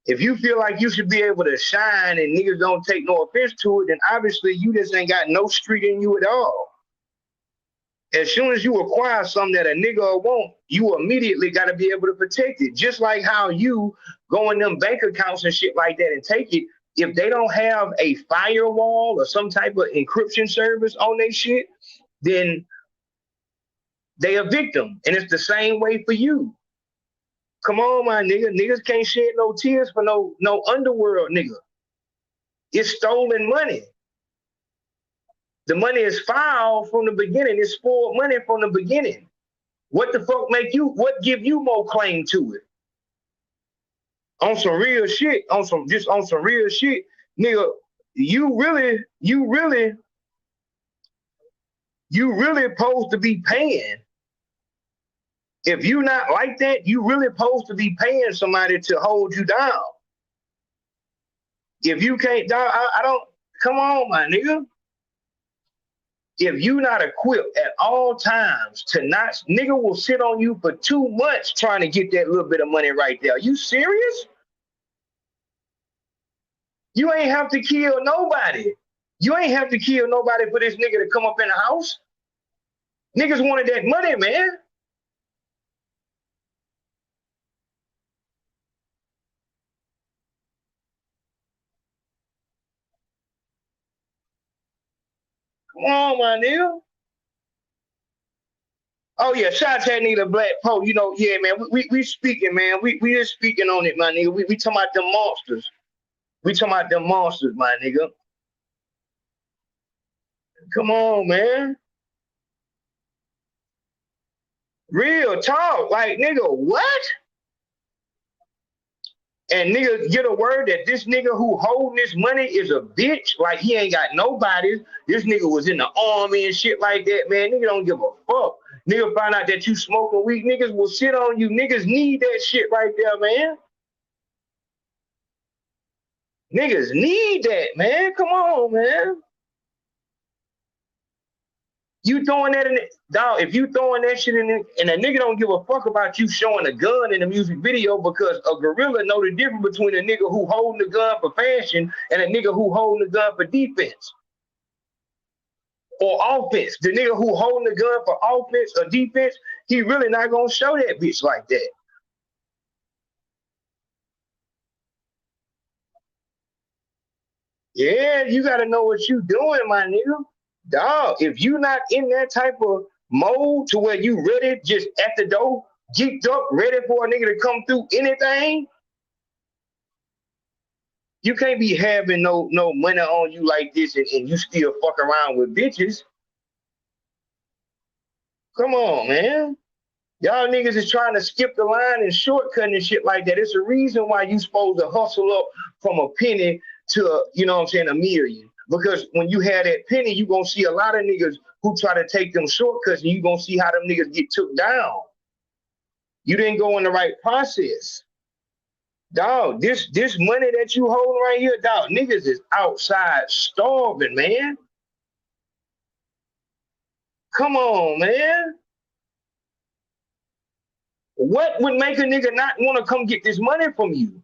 If you feel like you should be able to shine and niggas don't take no offense to it, then obviously you just ain't got no street in you at all. As soon as you acquire something that a nigga want, you immediately got to be able to protect it. Just like how you go in them bank accounts and shit like that and take it. If they don't have a firewall or some type of encryption service on their shit, then they a victim. And it's the same way for you. Come on, my nigga. Niggas can't shed no tears for no underworld nigga. It's stolen money. The money is foul from the beginning. It's spoiled money from the beginning. What the fuck what give you more claim to it? On some real shit, on some real shit, nigga, you really you really supposed to be paying. If you not like that, you really supposed to be paying somebody to hold you down. If you can't, I don't, come on, my nigga. If you not equipped at all times to not, nigga will sit on you for 2 months trying to get that little bit of money right there. You serious? You ain't have to kill nobody. You ain't have to kill nobody for this nigga to come up in the house. Niggas wanted that money, man. Come on, my nigga. Oh yeah, shout out to that nigga Black Poe. You know, yeah, man. We speaking, man. We just speaking on it, my nigga. We talking about them monsters. We talking about them monsters, my nigga. Come on, man. Real talk. Like, nigga, what? And nigga get a word that this nigga who holding this money is a bitch. Like, he ain't got nobody. This nigga was in the army and shit like that, man. Nigga don't give a fuck. Nigga find out that you smoking weed. Niggas will shit on you. Niggas need that shit right there, man. Niggas need that, man. Come on, man. You throwing that in it, dog, if you throwing that shit in it, and a nigga don't give a fuck about you showing a gun in a music video because a gorilla know the difference between a nigga who holding the gun for fashion and a nigga who holding the gun for defense or offense. The nigga who holding the gun for offense or defense, he really not gonna show that bitch like that. Yeah, you gotta know what you doing, my nigga. Dog, if you not in that type of mode to where you ready, just at the door, geeked up, ready for a nigga to come through anything, you can't be having no money on you like this and you still fuck around with bitches. Come on, man. Y'all niggas is trying to skip the line and shortcut and shit like that. It's a reason why you supposed to hustle up from a penny to, you know what I'm saying, a million. Because when you have that penny, you gonna see a lot of niggas who try to take them shortcuts and you gonna see how them niggas get took down. You didn't go in the right process. Dog, this money that you holding right here, dog, niggas is outside starving, man. Come on, man. What would make a nigga not want to come get this money from you?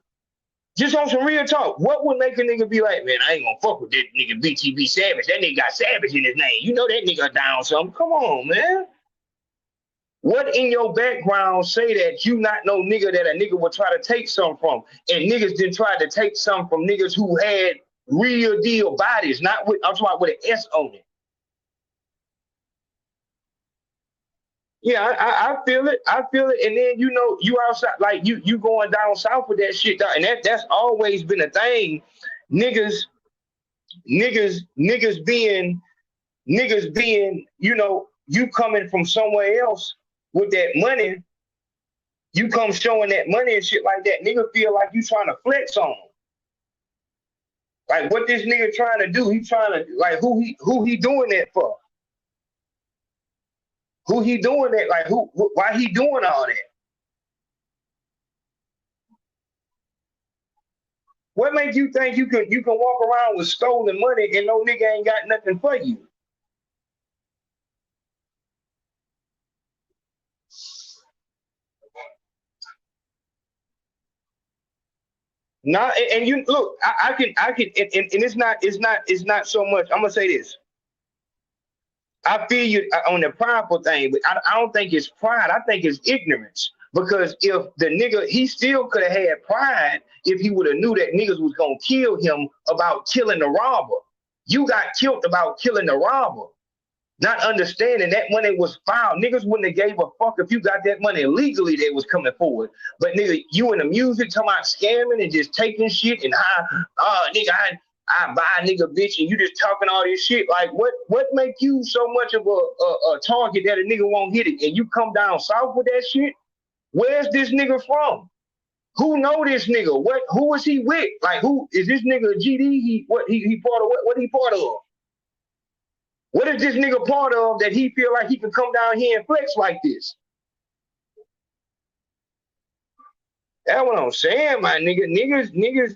Just on some real talk, what would make a nigga be like, man, I ain't gonna fuck with this nigga BTB Savage. That nigga got Savage in his name. You know that nigga down something. Come on, man. What in your background say that you not no nigga that a nigga would try to take some from? And niggas didn't try to take some from niggas who had real deal bodies, not with, I'm talking about with an S on it. Yeah, I feel it. I feel it. And then, you know, you outside, like you going down south with that shit. And that's always been a thing. Niggas being, you know, you coming from somewhere else with that money, you come showing that money and shit like that. Nigga feel like you trying to flex on them. Like what this nigga trying to do, he trying to, like who he doing that for? Who he doing that? Like why he doing all that? What makes you think you can walk around with stolen money and no nigga ain't got nothing for you? Nah, and you look, I can, and it's not so much. I'm gonna say this. I feel you on the prideful thing, but I don't think it's pride. I think it's ignorance. Because if the nigga, he still could have had pride if he would have knew that niggas was gonna kill him about killing the robber. You got killed about killing the robber. Not understanding that money was found. Niggas wouldn't have gave a fuck if you got that money legally that was coming forward. But nigga, you in the music talking about scamming and just taking shit and nigga, I buy a nigga bitch and you just talking all this shit. Like what make you so much of a target that a nigga won't hit it? And you come down south with that shit? Where's this nigga from? Who know this nigga? Who is he with? Like who is this nigga GD? He part of what he part of? What is this nigga part of that he feel like he can come down here and flex like this? That's what I'm saying, my nigga. Niggas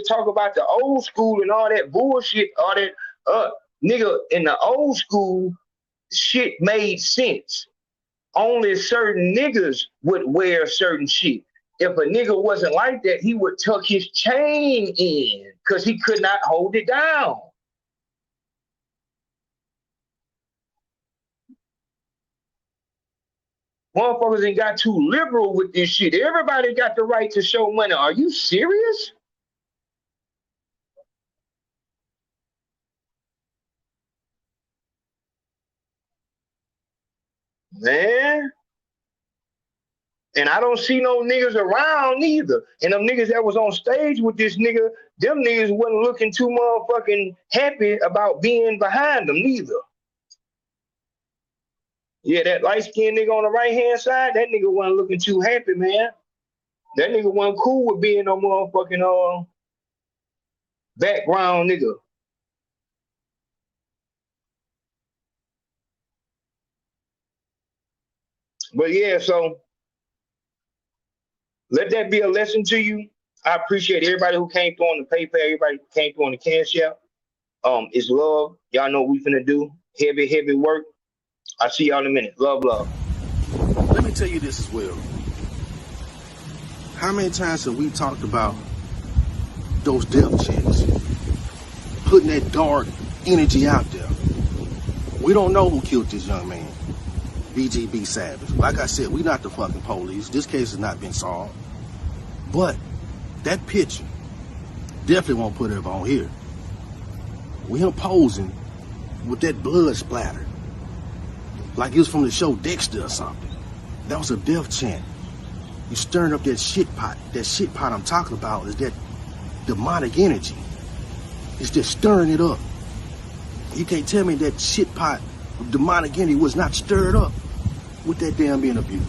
talk about the old school and all that bullshit, all that nigga, in the old school, shit made sense. Only certain niggas would wear certain shit. If a nigga wasn't like that, he would tuck his chain in because he could not hold it down. Motherfuckers ain't got too liberal with this shit. Everybody got the right to show money. Are you serious? Man. And I don't see no niggas around neither. And them niggas that was on stage with this nigga, them niggas wasn't looking too motherfucking happy about being behind them neither. Yeah, that light-skinned nigga on the right-hand side, that nigga wasn't looking too happy, man. That nigga wasn't cool with being no motherfucking background nigga. But yeah, so let that be a lesson to you. I appreciate everybody who came through on the PayPal, everybody who came through on the Cash App. It's love. Y'all know what we finna do. Heavy work. I'll see y'all in a minute. Love. Let me tell you this as well. How many times have we talked about those death checks? Putting that dark energy out there. We don't know who killed this young man, BTB Savage. Like I said, we not the fucking police. This case has not been solved. But that picture definitely won't put it on here. We him posing with that blood splatter. Like it was from the show Dexter or something. That was a death chant. You stirring up that shit pot. That shit pot I'm talking about is that demonic energy. It's just stirring it up. You can't tell me that shit pot of demonic energy was not stirred up with that damn being abused.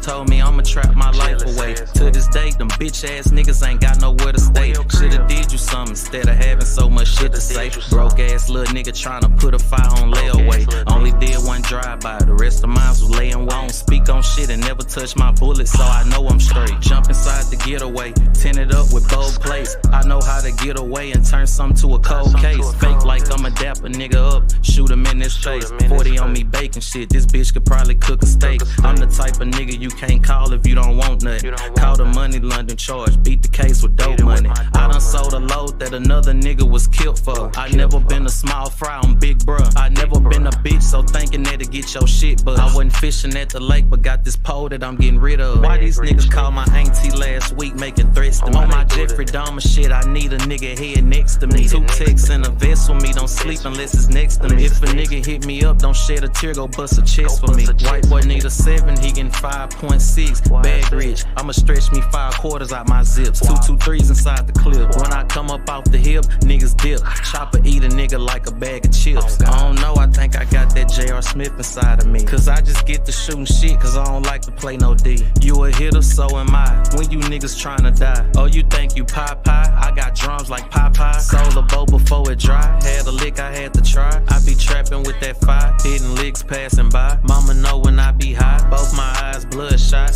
Told me I'ma trap my life away. To this day, them bitch ass niggas ain't got nowhere to stay. Shoulda did you something instead of having so much shit to say. Broke ass little nigga tryna put a fire on layaway. Only did one drive-by, the rest of mine was laying. Won't speak on shit and never touch my bullet, so I know I'm straight. Jump inside the getaway, tinted up with bold plates. I know how to get away and turn something to a cold case. Fake like I'ma dap a nigga up, shoot him in his face. 40 on me baking shit, this bitch could probably cook a steak. I'm the type of nigga you can't call if you don't want nothing. Call the money London charge, beat the case with dope money. I done sold a load that another nigga was killed for. I never been a small fry on big bruh. I never been a bitch, so thinking that to get your shit, but I wasn't fishing at the lake, but got this pole that I'm getting rid of. Why these niggas call my auntie last week making threats to me? On my Jeffrey Dahmer shit, I need a nigga head next to me. 2 texts in a vest with me, don't sleep unless it's next to me. If a nigga hit me up, don't shed a tear, go bust a chest for me. White boy need a 7, he getting 5.6. Bag rich, I'ma stretch me 5 quarters out my zips. 2 3s inside the clip. When I come up off the hip, niggas dip. Chopper eat a nigga like a bag of chips. I don't know, I think I got that J.R. Smith inside of me. Cause I just get to shooting shit, cause I don't like to play no D. You a hitter, so am I. When you niggas tryna die. Oh, you think you Popeye? I got drums like Popeye. Sold a bow before it dry. Had a lick, I had to try. I be trapping with that fire. Hitting licks passing by. Mama know when I be high. Both my eyes bloodshot.